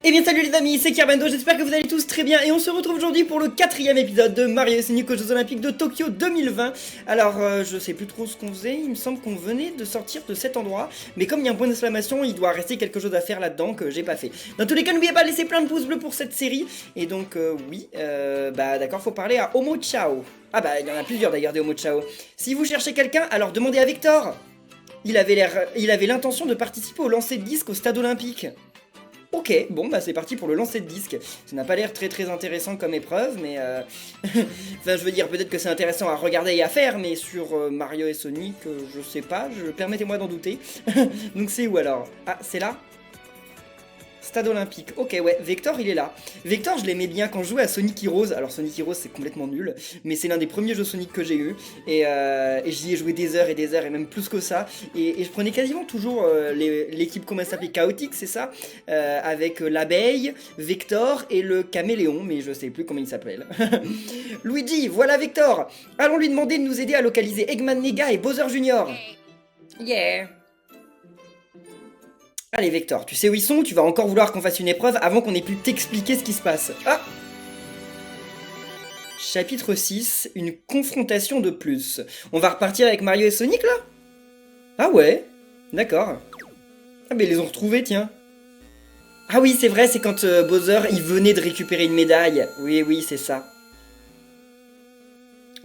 Eh bien salut les amis, c'est Kerbendo, j'espère que vous allez tous très bien et on se retrouve aujourd'hui pour le 4e épisode de Mario et Sonic aux Jeux Olympiques de Tokyo 2020. Alors je sais plus trop ce qu'on faisait, il me semble qu'on venait de sortir de cet endroit, mais comme il y a un point d'exclamation, il doit rester quelque chose à faire là-dedans que j'ai pas fait. Dans tous les cas, n'oubliez pas de laisser plein de pouces bleus pour cette série, et donc bah d'accord, faut parler à Omo Chao. Ah bah il y en a plusieurs d'ailleurs des Omo Chao. Si vous cherchez quelqu'un, alors demandez à Victor. Il avait l'intention de participer au lancer de disque au stade olympique. Ok, bon bah c'est parti pour le lancer de disque. Ça n'a pas l'air très intéressant comme épreuve, mais enfin je veux dire peut-être que c'est intéressant à regarder et à faire, mais sur Mario et Sonic, je sais pas, permettez-moi d'en douter. Donc c'est où alors? Ah, c'est là? Stade olympique, ok ouais, Vector il est là. Vector je l'aimais bien quand je jouais à Sonic Heroes, alors Sonic Heroes c'est complètement nul, mais c'est l'un des premiers jeux Sonic que j'ai eu, et j'y ai joué des heures et même plus que ça, et je prenais quasiment toujours l'équipe, comment elle s'appelait, Chaotic c'est ça, avec l'abeille, Vector et le caméléon, mais je sais plus comment il s'appelle. Luigi, voilà Vector, allons lui demander de nous aider à localiser Eggman Nega et Bowser Jr. Yeah. Allez Vector, tu sais où ils sont, tu vas encore vouloir qu'on fasse une épreuve avant qu'on ait pu t'expliquer ce qui se passe. Ah! Chapitre 6, une confrontation de plus. On va repartir avec Mario et Sonic là? Ah ouais, d'accord. Ah mais ils les ont retrouvés, tiens. Ah oui, c'est vrai, c'est quand Bowser, il venait de récupérer une médaille. Oui, c'est ça.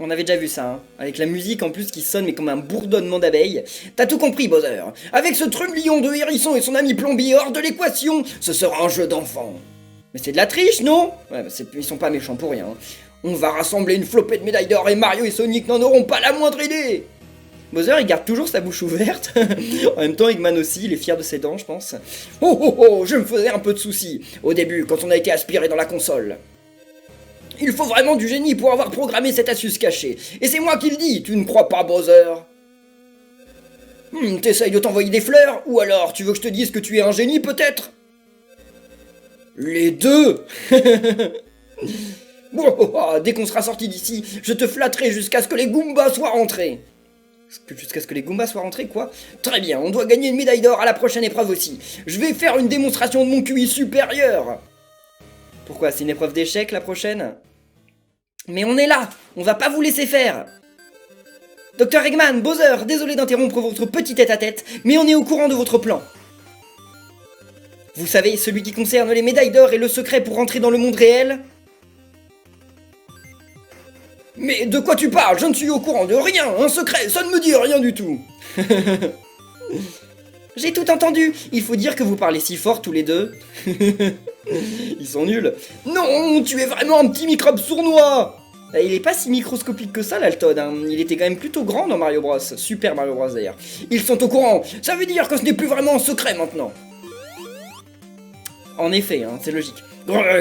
On avait déjà vu ça, hein. Avec la musique en plus qui sonne mais comme un bourdonnement d'abeilles. T'as tout compris, Bowser. Avec ce trublion de hérisson et son ami plombier hors de l'équation, ce sera un jeu d'enfant. Mais c'est de la triche, non? Ouais, bah ils sont pas méchants pour rien. Hein. On va rassembler une flopée de médailles d'or et Mario et Sonic n'en auront pas la moindre idée. Bowser, il garde toujours sa bouche ouverte. En même temps, Eggman aussi, il est fier de ses dents, je pense. Oh, je me faisais un peu de soucis au début quand on a été aspiré dans la console. Il faut vraiment du génie pour avoir programmé cette astuce cachée. Et c'est moi qui le dis, tu ne crois pas, Bowser? T'essayes de t'envoyer des fleurs? Ou alors, tu veux que je te dise que tu es un génie, peut-être? Les deux. Bon, dès qu'on sera sorti d'ici, je te flatterai jusqu'à ce que les Goombas soient rentrés. Jusqu'à ce que les Goombas soient rentrés, quoi? Très bien, on doit gagner une médaille d'or à la prochaine épreuve aussi. Je vais faire une démonstration de mon QI supérieur. Pourquoi, c'est une épreuve d'échec la prochaine? Mais on est là, on va pas vous laisser faire. Dr Eggman, Bowser, désolé d'interrompre votre petit tête-à-tête, mais on est au courant de votre plan. Vous savez, celui qui concerne les médailles d'or et le secret pour rentrer dans le monde réel? Mais de quoi tu parles? Je ne suis au courant de rien, un secret, ça ne me dit rien du tout. J'ai tout entendu, il faut dire que vous parlez si fort tous les deux. Ils sont nuls. Non, tu es vraiment un petit microbe sournois. Il est pas si microscopique que ça, l'Altoad, hein. Il était quand même plutôt grand dans Mario Bros. Super Mario Bros d'ailleurs. Ils sont au courant, ça veut dire que ce n'est plus vraiment un secret maintenant. En effet, hein, c'est logique.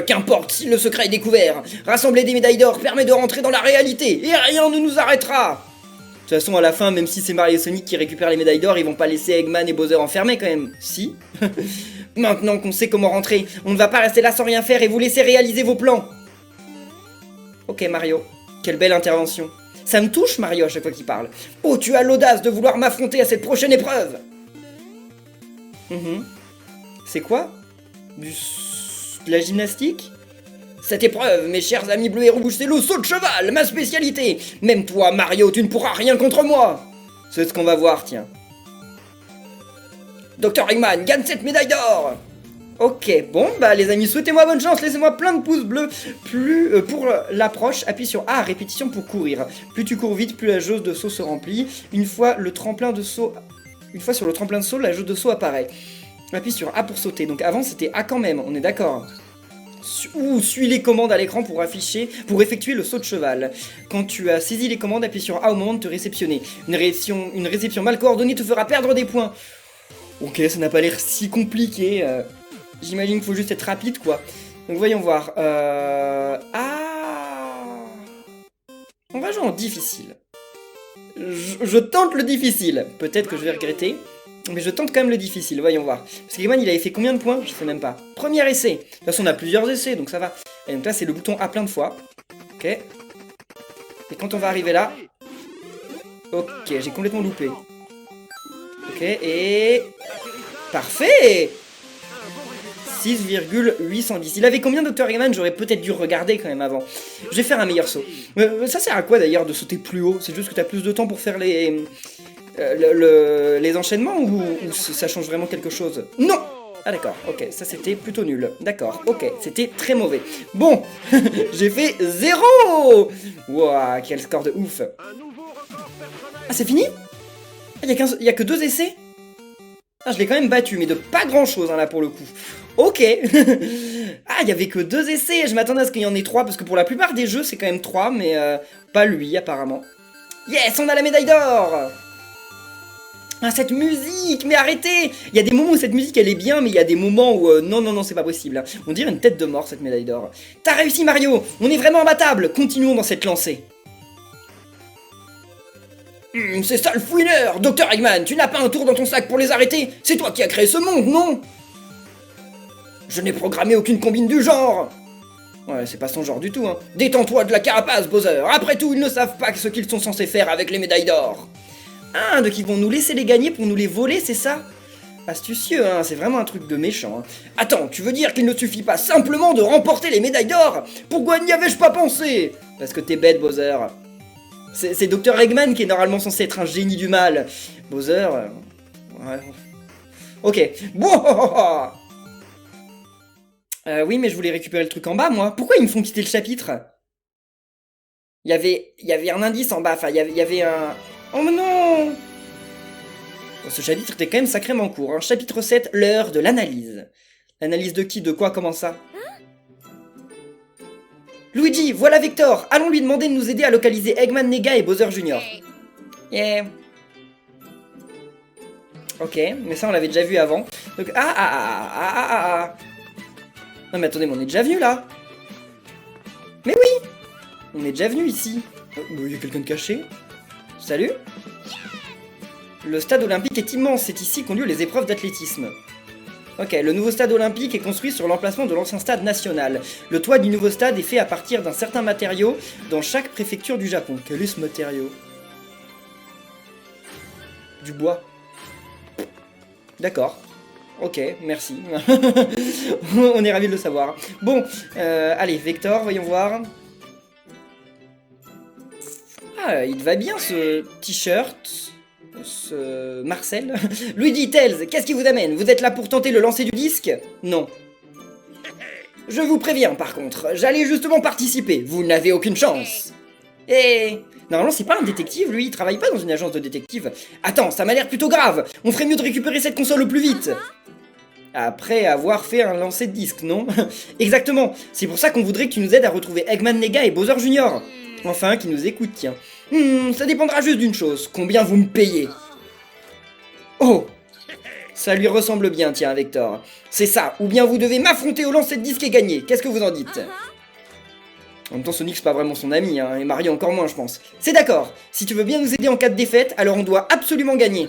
Qu'importe si le secret est découvert. Rassembler des médailles d'or permet de rentrer dans la réalité et rien ne nous arrêtera. De toute façon, à la fin, même si c'est Mario et Sonic qui récupèrent les médailles d'or, ils vont pas laisser Eggman et Bowser enfermés quand même. Si. Maintenant qu'on sait comment rentrer, on ne va pas rester là sans rien faire et vous laisser réaliser vos plans. Ok Mario, quelle belle intervention. Ça me touche Mario à chaque fois qu'il parle. Oh, tu as l'audace de vouloir m'affronter à cette prochaine épreuve. C'est quoi? De la gymnastique? Cette épreuve, mes chers amis bleus et rouges, c'est le saut de cheval, ma spécialité. Même toi, Mario, tu ne pourras rien contre moi. C'est ce qu'on va voir, tiens. Dr Eggman gagne cette médaille d'or. Ok, bon, bah les amis, souhaitez-moi bonne chance, laissez-moi plein de pouces bleus. Pour l'approche, appuie sur A, répétition pour courir. Plus tu cours vite, plus la jauge de saut se remplit. Une fois sur le tremplin de saut, la jauge de saut apparaît. Appuie sur A pour sauter, donc avant c'était A quand même, on est d'accord. Ou suis les commandes à l'écran pour effectuer le saut de cheval. Quand tu as saisi les commandes, appuie sur A au moment de te réceptionner. Une réception mal coordonnée te fera perdre des points. Ok, ça n'a pas l'air si compliqué. J'imagine qu'il faut juste être rapide, quoi. Donc voyons voir. On va jouer en difficile. Je tente le difficile. Peut-être que je vais regretter. Mais je tente quand même le difficile, voyons voir. Parce qu'Eggman, il avait fait combien de points? Je sais même pas. Premier essai. De toute façon, on a plusieurs essais, donc ça va. Et donc là, c'est le bouton A plein de fois. Ok. Et quand on va arriver là... Ok, j'ai complètement loupé. Ok, et... Parfait! 6,810. Il avait combien, Dr. Eggman? J'aurais peut-être dû regarder quand même avant. Je vais faire un meilleur saut. Ça sert à quoi d'ailleurs de sauter plus haut? C'est juste que t'as plus de temps pour faire les enchaînements ou ça change vraiment quelque chose? Non! Ah d'accord, ok, ça c'était plutôt nul. D'accord, ok, c'était très mauvais. Bon, j'ai fait 0! Wouah, quel score de ouf! Ah, c'est fini? Il y a que 2 essais? Ah, je l'ai quand même battu, mais de pas grand chose, hein, là, pour le coup. Ok. Ah, il y avait que 2 essais. Je m'attendais à ce qu'il y en ait 3, parce que pour la plupart des jeux, c'est quand même 3, mais pas lui, apparemment. Yes, on a la médaille d'or! Ah, cette musique! Mais arrêtez! Il y a des moments où cette musique, elle est bien, mais il y a des moments où... non, non, non, c'est pas possible. On dirait une tête de mort, cette médaille d'or. T'as réussi, Mario! On est vraiment imbattable! Continuons dans cette lancée. C'est ça le fouineur! Dr. Eggman, tu n'as pas un tour dans ton sac pour les arrêter? C'est toi qui as créé ce monde, non? Je n'ai programmé aucune combine du genre! Ouais, c'est pas son genre du tout, hein. Détends-toi de la carapace, Bowser! Après tout, ils ne savent pas ce qu'ils sont censés faire avec les médailles d'or! Ah, donc ils vont nous laisser les gagner pour nous les voler, c'est ça? Astucieux, hein, c'est vraiment un truc de méchant. Hein. Attends, tu veux dire qu'il ne suffit pas simplement de remporter les médailles d'or? Pourquoi n'y avais-je pas pensé? Parce que t'es bête, Bowser. C'est Dr. Eggman qui est normalement censé être un génie du mal. Bowser... ouais. Ok. Bon. Oui, mais je voulais récupérer le truc en bas, moi. Pourquoi ils me font quitter le chapitre? Il y avait un indice en bas, enfin, il y avait un... Oh mais non! Oh, ce chapitre était quand même sacrément court. Hein. Chapitre 7, l'heure de l'analyse. L'analyse de qui? De quoi? Comment ça? Luigi, voilà Vector! Allons lui demander de nous aider à localiser Eggman, Nega et Bowser Jr. Yeah. Ok, mais ça on l'avait déjà vu avant. Donc, Non mais attendez, mais on est déjà venu là. Mais oui! On est déjà venu ici. Il y a quelqu'un de caché. Salut. Le stade olympique est immense, c'est ici qu'ont lieu les épreuves d'athlétisme. Ok, le nouveau stade olympique est construit sur l'emplacement de l'ancien stade national. Le toit du nouveau stade est fait à partir d'un certain matériau dans chaque préfecture du Japon. Quel est ce matériau? Du bois. D'accord. Ok, merci. On est ravis de le savoir. Bon, allez, Vector, voyons voir. Ah, il va bien ce t-shirt. Marcel. Luigi, Tails, qu'est-ce qui vous amène? Vous êtes là pour tenter le lancer du disque? Non. Je vous préviens, par contre, j'allais justement participer. Vous n'avez aucune chance. Et... normalement, c'est pas un détective, lui, il travaille pas dans une agence de détective. Attends, ça m'a l'air plutôt grave. On ferait mieux de récupérer cette console au plus vite. Après avoir fait un lancer de disque, non? Exactement. C'est pour ça qu'on voudrait que tu nous aides à retrouver Eggman, Nega et Bowser Jr. Enfin, qui nous écoute, tiens. Ça dépendra juste d'une chose. Combien vous me payez? Oh! Ça lui ressemble bien, tiens, Vector. C'est ça, ou bien vous devez m'affronter au lancer de disque et gagner. Qu'est-ce que vous en dites? En même temps, Sonic, c'est pas vraiment son ami, hein, et Mario encore moins, je pense. C'est d'accord. Si tu veux bien nous aider en cas de défaite, alors on doit absolument gagner.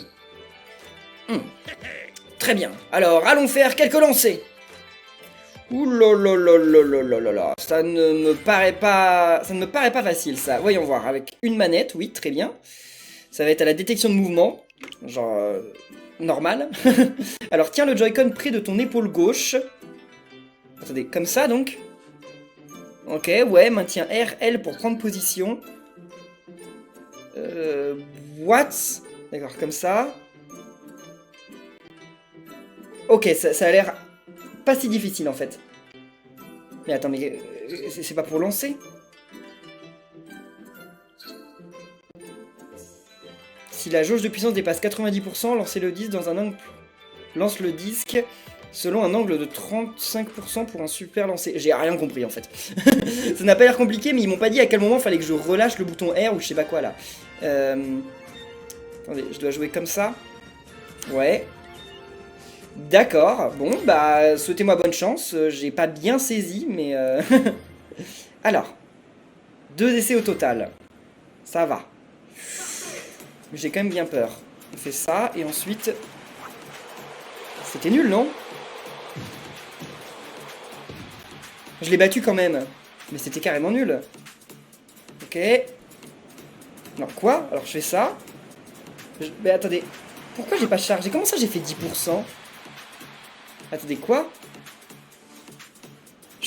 Très bien. Alors, allons faire quelques lancers. Ouh là là là là là là là là. Ça ne me paraît pas facile, ça. Voyons voir. Avec une manette, oui, très bien. Ça va être à la détection de mouvement. Genre... normal. Alors, tiens le Joy-Con près de ton épaule gauche. Attendez, comme ça, donc. Ok, ouais, maintiens R, L pour prendre position. What? D'accord, comme ça. Ok, ça a l'air pas si difficile, en fait. Mais attends, mais c'est pas pour lancer? Si la jauge de puissance dépasse 90%, lancez le disque dans un angle... lance le disque selon un angle de 35% pour un super lancer. J'ai rien compris, en fait. Ça n'a pas l'air compliqué, mais ils m'ont pas dit à quel moment il fallait que je relâche le bouton R ou je sais pas quoi, là. Attendez, je dois jouer comme ça. Ouais. D'accord. Bon, bah, souhaitez-moi bonne chance. J'ai pas bien saisi, mais... Alors. 2 essais au total. Ça va. J'ai quand même bien peur. On fait ça, et ensuite... C'était nul, non? Je l'ai battu quand même. Mais c'était carrément nul. Ok. Non, quoi? Alors je fais ça. Mais attendez. Pourquoi j'ai pas chargé? Comment ça j'ai fait 10%? Attendez, quoi?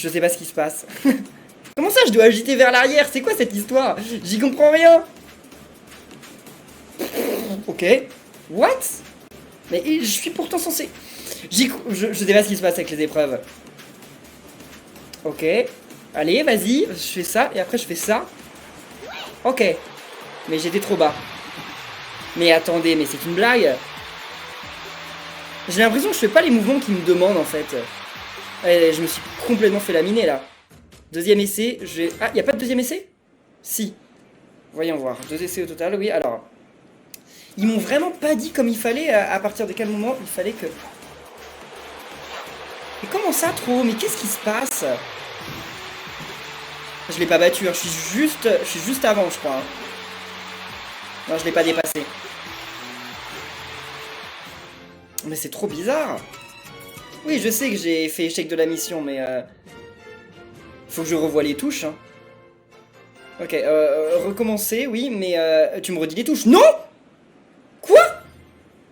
Je sais pas ce qui se passe. Comment ça, je dois agiter vers l'arrière? C'est quoi cette histoire? J'y comprends rien. Ok. What? Mais je suis pourtant censé... Je sais pas ce qui se passe avec les épreuves. Ok. Allez, vas-y. Je fais ça et après je fais ça. Ok. Mais j'étais trop bas. Mais attendez, mais c'est une blague. J'ai l'impression que je fais pas les mouvements qu'ils me demandent en fait. Je me suis complètement fait laminer là. Deuxième essai, Ah, y a pas de deuxième essai? Si. Voyons voir. 2 essais au total, oui. Alors, ils m'ont vraiment pas dit comme il fallait à partir de quel moment il fallait que... Mais comment ça trop? Mais qu'est-ce qui se passe? Je l'ai pas battu, hein. Je suis juste avant, je crois. Hein. Non, je l'ai pas dépassé. Mais c'est trop bizarre. Oui, je sais que j'ai fait échec de la mission, mais... Faut que je revoie les touches, hein. Ok, recommencer, oui, mais tu me redis les touches. Non! Quoi?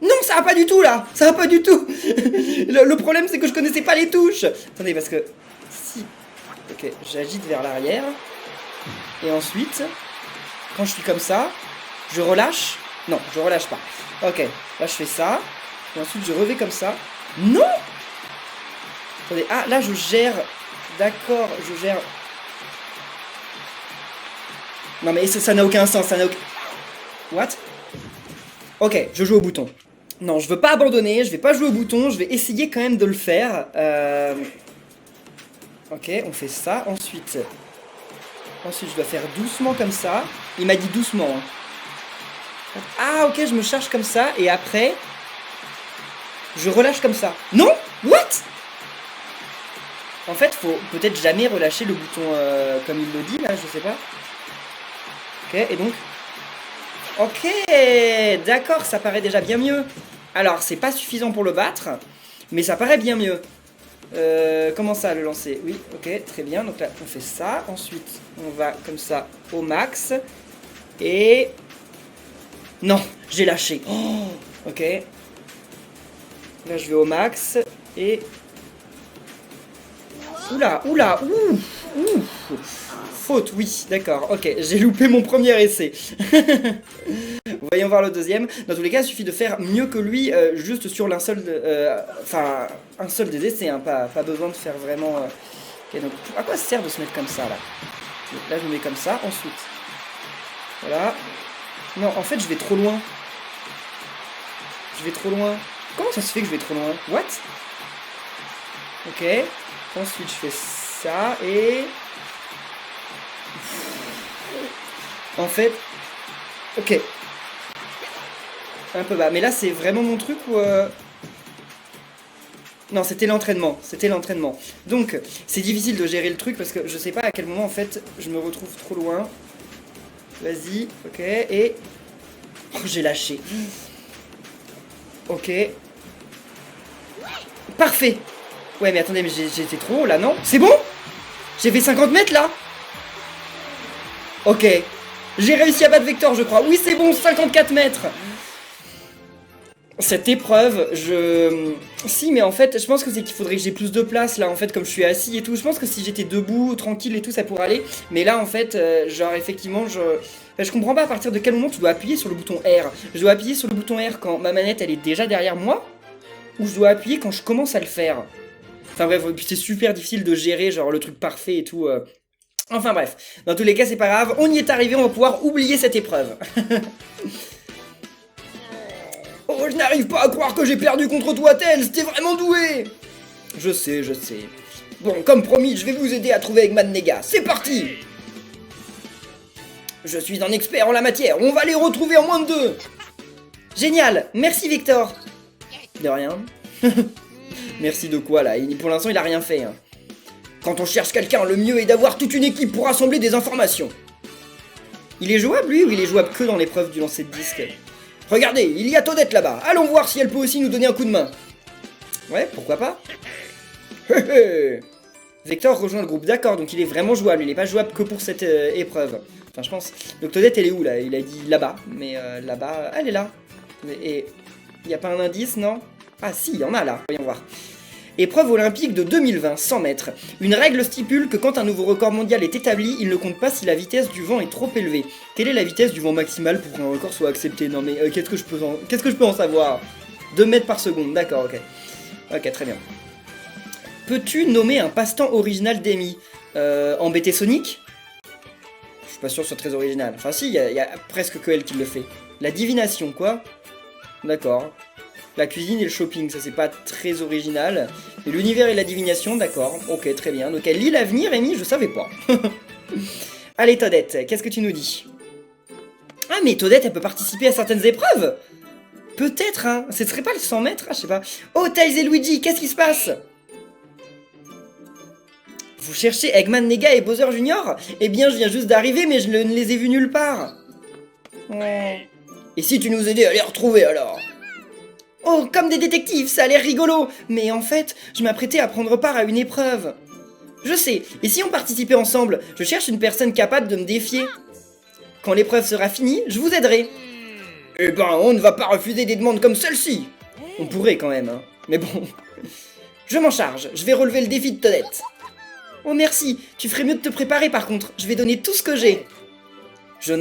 Non, ça va pas du tout, là. Ça va pas du tout. Le problème, c'est que je connaissais pas les touches. Attendez, parce que... Si... Ok, j'agite vers l'arrière. Et ensuite, quand je suis comme ça, je relâche. Non, je relâche pas. Ok, là, je fais ça. Et ensuite, je revais comme ça. Non! Attendez, ah, là, je gère... D'accord, je gère... Non mais ça n'a aucun sens, ça n'a aucun... What? Ok, je joue au bouton. Non, je veux pas abandonner, je vais pas jouer au bouton, je vais essayer quand même de le faire. Ok, on fait ça, ensuite je dois faire doucement comme ça. Il m'a dit doucement. Hein. Ah ok, je me charge comme ça, et après... Je relâche comme ça. Non? What? En fait, faut peut-être jamais relâcher le bouton comme il le dit, là, je sais pas. Ok, et donc... Ok, d'accord, ça paraît déjà bien mieux. Alors, c'est pas suffisant pour le battre, mais ça paraît bien mieux. Comment ça, le lancer? Oui, ok, très bien. Donc là, on fait ça. Ensuite, on va comme ça au max. Et... Non, j'ai lâché. Oh, ok. Là, je vais au max. Et... Oula, oula, ouf. Faute, oui, d'accord, ok, j'ai loupé mon premier essai. Voyons voir le deuxième. Dans tous les cas, il suffit de faire mieux que lui, juste sur l'un seul, enfin, un seul des essais, hein, pas besoin de faire vraiment... Ok, donc, à quoi ça sert de se mettre comme ça, là? Là, je me mets comme ça, ensuite. Voilà. Non, en fait, je vais trop loin. Je vais trop loin. Comment ça se fait que je vais trop loin? What? Ok. Ensuite, je fais ça, et... En fait... Ok. Un peu bas. Mais là, c'est vraiment mon truc ou... Non, c'était l'entraînement. C'était l'entraînement. Donc, c'est difficile de gérer le truc parce que je sais pas à quel moment, en fait, je me retrouve trop loin. Vas-y. Ok. Et... Oh, j'ai lâché. Ok. Parfait. Ouais, mais attendez, mais j'étais trop haut, là, non? C'est bon? J'ai fait 50 mètres, là? Ok. J'ai réussi à battre Vector, je crois. Oui, c'est bon, 54 mètres. Cette épreuve, Si, mais en fait, je pense que c'est qu'il faudrait que j'ai plus de place, là, en fait, comme je suis assis et tout. Je pense que si j'étais debout, tranquille et tout, ça pourrait aller. Mais là, en fait, genre, effectivement, je comprends pas à partir de quel moment tu dois appuyer sur le bouton R. Je dois appuyer sur le bouton R quand ma manette, elle est déjà derrière moi? Ou je dois appuyer quand je commence à le faire? Enfin bref, c'est super difficile de gérer, genre, le truc parfait et tout. Enfin bref, dans tous les cas, c'est pas grave. On y est arrivé, on va pouvoir oublier cette épreuve. Oh, je n'arrive pas à croire que j'ai perdu contre toi, Tails. T'es vraiment doué. Je sais, je sais. Bon, comme promis, je vais vous aider à trouver Eggman Nega. C'est parti. Je suis un expert en la matière. On va les retrouver en moins de 2. Génial. Merci, Victor. De rien. Merci de quoi, là? Pour l'instant, il a rien fait. Hein. Quand on cherche quelqu'un, le mieux est d'avoir toute une équipe pour rassembler des informations. Il est jouable, lui, ou il est jouable que dans l'épreuve du lancer de disque? Regardez, il y a Toadette là-bas. Allons voir si elle peut aussi nous donner un coup de main. Ouais, pourquoi pas. Vector rejoint le groupe. D'accord, donc il est vraiment jouable. Il n'est pas jouable que pour cette épreuve. Enfin, je pense. Donc Toadette, elle est où, là? Il a dit là-bas. Mais là-bas, elle est là. Et il n'y a pas un indice, non? Ah si, il y en a là, voyons voir. Épreuve olympique de 2020, 100 mètres. Une règle stipule que quand un nouveau record mondial est établi, il ne compte pas si la vitesse du vent est trop élevée. Quelle est la vitesse du vent maximale pour qu'un record soit accepté? Non mais qu'est-ce que je peux en savoir? 2 mètres par seconde, d'accord, ok. Ok, très bien. Peux-tu nommer un passe-temps original d'Amy? Embêter Sonic? Je suis pas sûr que ce soit très original. Enfin si, il y a presque que elle qui le fait. La divination, quoi? D'accord. La cuisine et le shopping, ça c'est pas très original. Et l'univers et la divination, d'accord. Ok, très bien. Donc elle lit l'avenir, Amy, je savais pas. Allez, Toadette, qu'est-ce que tu nous dis? Ah, mais Toadette, elle peut participer à certaines épreuves? Peut-être, hein. Ce serait pas le 100 mètres, ah, je sais pas. Oh, Tails et Luigi, qu'est-ce qui se passe? Vous cherchez Eggman, Nega et Bowser Jr? Eh bien, je viens juste d'arriver, mais je ne les ai vus nulle part. Et si tu nous aidais à les retrouver, alors? Oh, comme des détectives, ça a l'air rigolo. Mais en fait, je m'apprêtais à prendre part à une épreuve. Je sais, et si on participait ensemble? Je cherche une personne capable de me défier. Quand l'épreuve sera finie, je vous aiderai. Eh ben, on ne va pas refuser des demandes comme celle-ci. On pourrait quand même, hein. Mais bon. Je m'en charge, je vais relever le défi de Toadette. Oh merci, tu ferais mieux de te préparer par contre, je vais donner tout ce que j'ai. Je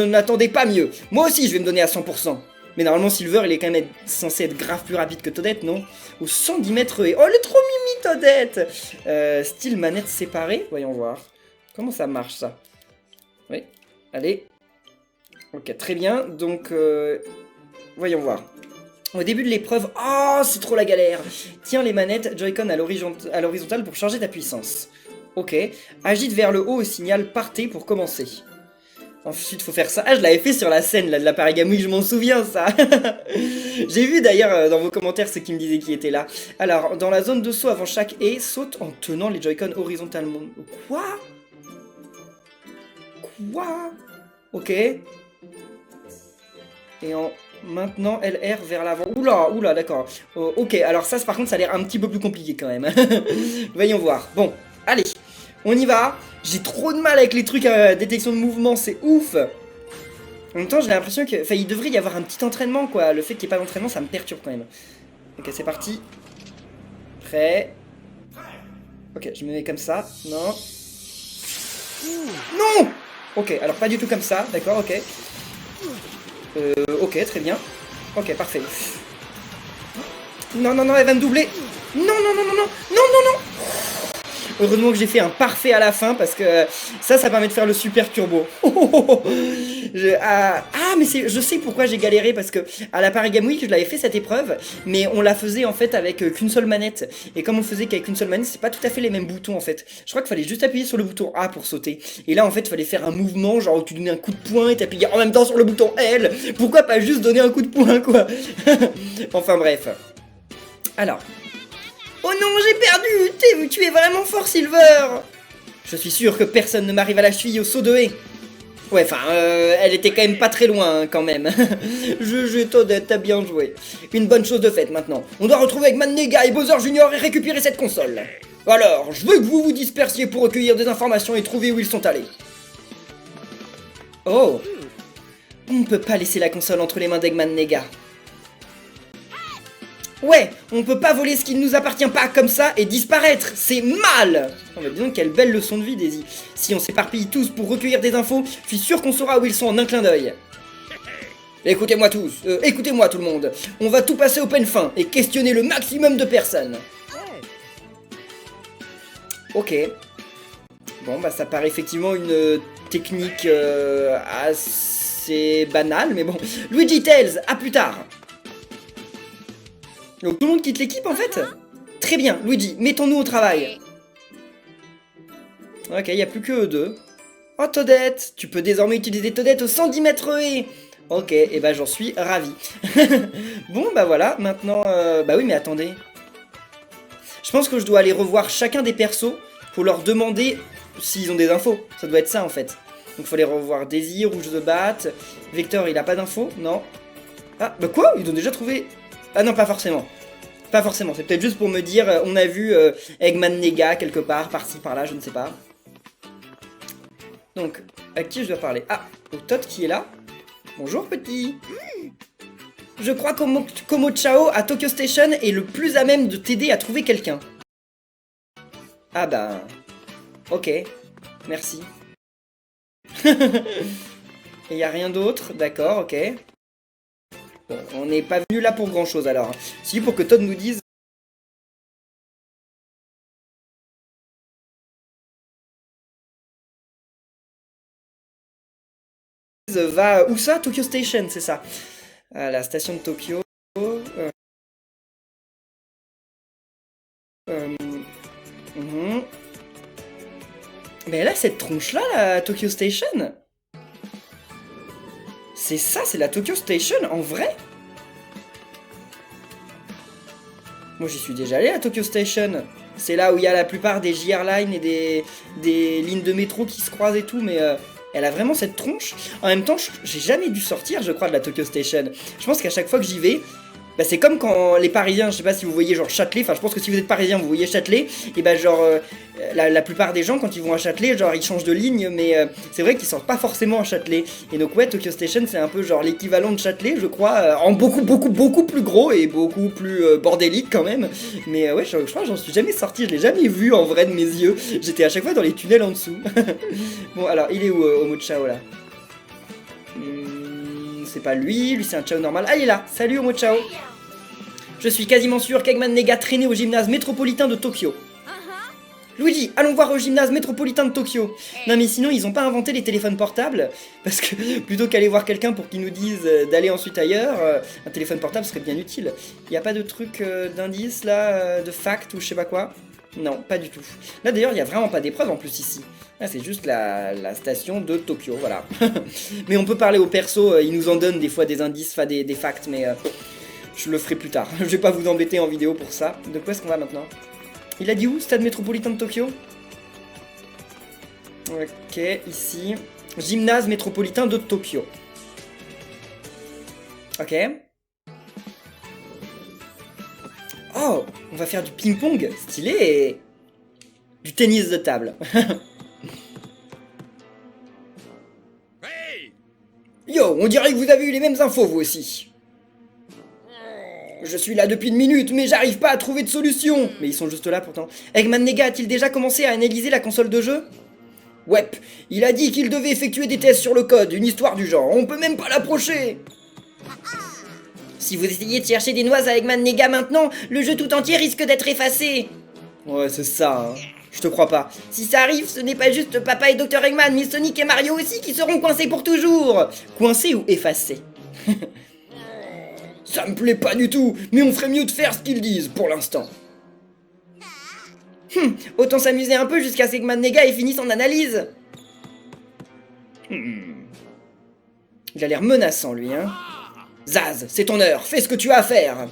n'attendais pas mieux. Moi aussi, je vais me donner à 100%. Mais normalement, Silver, il est quand même censé être grave plus rapide que Toadette, non? Ou 110 mètres et... Oh, le trop mimi, Toadette. Style manette séparée, voyons voir. Comment ça marche, ça? Oui, allez. Ok, très bien, donc... voyons voir. Au début de l'épreuve... Oh, c'est trop la galère. Tiens les manettes Joy-Con à l'horizontale pour changer ta puissance. Ok. Agite vers le haut au signal partez pour commencer. Ensuite, faut faire ça. Ah, je l'avais fait sur la scène là, de l'appareil Game Boy, je m'en souviens, ça. J'ai vu d'ailleurs dans vos commentaires ceux qui me disaient qui était là. Alors, dans la zone de saut avant chaque haie, saute en tenant les Joy-Con horizontalement. Quoi? Quoi? Ok. Et en maintenant LR vers l'avant. Oula, oula, d'accord. Ok, alors ça, par contre, ça a l'air un petit peu plus compliqué quand même. Voyons voir. Bon, allez, on y va. J'ai trop de mal avec les trucs à détection de mouvement, c'est ouf. En même temps, j'ai l'impression que... Enfin, il devrait y avoir un petit entraînement, quoi. Le fait qu'il n'y ait pas d'entraînement, ça me perturbe quand même. Ok, c'est parti. Prêt. Ok, je me mets comme ça. Non. Non. Ok, alors pas du tout comme ça. D'accord, ok. Ok, très bien. Ok, parfait. Non, non, non, elle va me doubler. Non, non, non, non, non. Non, non, non. Heureusement que j'ai fait un parfait à la fin parce que ça permet de faire le super turbo. Mais je sais pourquoi j'ai galéré parce que à l'appareil Game Week je l'avais fait cette épreuve, mais on la faisait en fait avec qu'une seule manette. Et comme on faisait qu'avec une seule manette, c'est pas tout à fait les mêmes boutons en fait. Je crois qu'il fallait juste appuyer sur le bouton A pour sauter. Et là en fait, il fallait faire un mouvement genre où tu donnais un coup de poing et t'appuyais en même temps sur le bouton L. Pourquoi pas juste donner un coup de poing quoi? Enfin bref. Alors. Oh non, j'ai perdu! Tu es vraiment fort, Silver! Je suis sûr que personne ne m'arrive à la cheville au saut de haie. Ouais, enfin, elle était quand même pas très loin, hein, quand même. Je Toadette, t'as bien joué. Une bonne chose de faite, maintenant. On doit retrouver Eggman, Nega et Bowser Jr. et récupérer cette console. Alors, je veux que vous vous dispersiez pour recueillir des informations et trouver où ils sont allés. Oh! On ne peut pas laisser la console entre les mains d'Eggman, Nega. Ouais, on peut pas voler ce qui ne nous appartient pas comme ça et disparaître, c'est mal. Oh bah dis donc quelle belle leçon de vie, Daisy. Si on s'éparpille tous pour recueillir des infos, je suis sûr qu'on saura où ils sont en un clin d'œil. Écoutez-moi tous, écoutez-moi tout le monde. On va tout passer au peigne fin et questionner le maximum de personnes. Ok. Bon bah ça paraît effectivement une technique assez banale, mais bon. Luigi Tails, à plus tard. Donc tout le monde quitte l'équipe en fait? Très bien, Luigi, mettons-nous au travail. Ok, il n'y a plus que eux deux. Oh Toadette, tu peux désormais utiliser Toadette au 110 mètres haies. Ok, et bah j'en suis ravi. Bon bah voilà, maintenant... Bah oui mais attendez. Je pense que je dois aller revoir chacun des persos pour leur demander s'ils ont des infos. Ça doit être ça en fait. Donc il faut aller revoir Daisy, Rouge the Bat. Vector il a pas d'infos? Non. Ah bah quoi? Ils ont déjà trouvé... Ah non, pas forcément. Pas forcément, c'est peut-être juste pour me dire, on a vu Eggman Nega quelque part, par-ci, par-là, je ne sais pas. Donc, à qui je dois parler? Ah, au Todd qui est là. Bonjour petit. Je crois qu'Omo Chao à Tokyo Station est le plus à même de t'aider à trouver quelqu'un. Ah bah... Ok. Merci. Et y a rien d'autre? D'accord, ok. Bon, on n'est pas venu là pour grand chose alors. Si, pour que Todd nous dise... Va... Où ça? Tokyo Station, c'est ça. À la station de Tokyo. Mhm. Mais là, cette tronche-là, la Tokyo Station... C'est ça, c'est la Tokyo Station, en vrai? Moi, j'y suis déjà allé à Tokyo Station. C'est là où il y a la plupart des JR Line et des lignes de métro qui se croisent et tout, mais elle a vraiment cette tronche. En même temps, j'ai jamais dû sortir, je crois, de la Tokyo Station. Je pense qu'à chaque fois que j'y vais, bah, c'est comme quand les Parisiens, je sais pas si vous voyez genre Châtelet, enfin je pense que si vous êtes Parisien, vous voyez Châtelet, et bah genre la plupart des gens quand ils vont à Châtelet, genre ils changent de ligne, mais c'est vrai qu'ils sortent pas forcément à Châtelet. Et donc ouais, Tokyo Station c'est un peu genre l'équivalent de Châtelet, je crois, en beaucoup plus gros et beaucoup plus bordélique quand même. Mais ouais, je crois que j'en suis jamais sorti, je l'ai jamais vu en vrai de mes yeux. J'étais à chaque fois dans les tunnels en dessous. Bon alors, il est où Omo Chao là? C'est pas lui c'est un Chao normal. Ah il est là, salut Omo Chao. Je suis quasiment sûr qu'Eggman Nega traînait au gymnase métropolitain de Tokyo. Luigi, allons voir au gymnase métropolitain de Tokyo. Non mais sinon ils ont pas inventé les téléphones portables, parce que plutôt qu'aller voir quelqu'un pour qu'il nous dise d'aller ensuite ailleurs, un téléphone portable serait bien utile. Y a pas de truc d'indice là, de fact ou je sais pas quoi? Non, pas du tout. Là d'ailleurs, il y a vraiment pas d'épreuve en plus ici. Là, c'est juste la station de Tokyo, voilà. Mais on peut parler au perso, ils nous en donnent des fois des indices, enfin des facts, mais je le ferai plus tard. Je vais pas vous embêter en vidéo pour ça. De quoi est-ce qu'on va maintenant? Il a dit où? Stade métropolitain de Tokyo? Ok, ici. Gymnase métropolitain de Tokyo. Ok. Oh, on va faire du ping-pong, stylé. Du tennis de table. Yo, on dirait que vous avez eu les mêmes infos vous aussi. Je suis là depuis une minute, mais j'arrive pas à trouver de solution. Mais ils sont juste là pourtant. Eggman Nega a-t-il déjà commencé à analyser la console de jeu? Ouais, il a dit qu'il devait effectuer des tests sur le code, une histoire du genre. On peut même pas l'approcher. Si vous essayez de chercher des noix à Eggman Nega maintenant, le jeu tout entier risque d'être effacé. Ouais, c'est ça, hein. Je te crois pas. Si ça arrive, ce n'est pas juste Papa et Dr Eggman, mais Sonic et Mario aussi qui seront coincés pour toujours. Coincés ou effacés? Ça me plaît pas du tout, mais on ferait mieux de faire ce qu'ils disent pour l'instant. Autant s'amuser un peu jusqu'à ce qu'Eggman Nega ait fini son analyse. Il a l'air menaçant lui, hein. Zaz, c'est ton heure, fais ce que tu as à faire.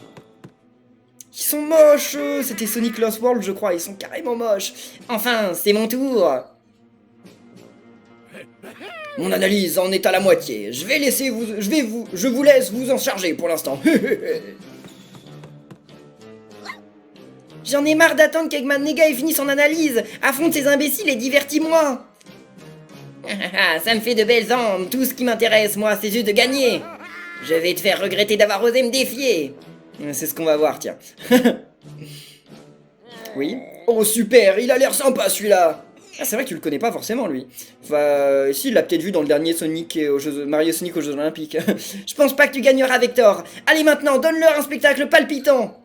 Ils sont moches, c'était Sonic Lost World je crois, ils sont carrément moches. Enfin, c'est mon tour. Mon analyse en est à la moitié. Je vous laisse vous en charger pour l'instant. J'en ai marre d'attendre qu'Eggman Nega ait fini son analyse. Affronte ces imbéciles et divertis-moi. Ça me fait de belles ondes. Tout ce qui m'intéresse, moi, c'est juste de gagner. Je vais te faire regretter d'avoir osé me défier. C'est ce qu'on va voir, tiens. Oui. Oh super, il a l'air sympa celui-là. Ah, c'est vrai que tu le connais pas forcément lui. Enfin, si, il l'a peut-être vu dans le dernier Sonic Mario Sonic aux Jeux Olympiques. Je pense pas que tu gagneras avec Thor. Allez maintenant, donne-leur un spectacle palpitant.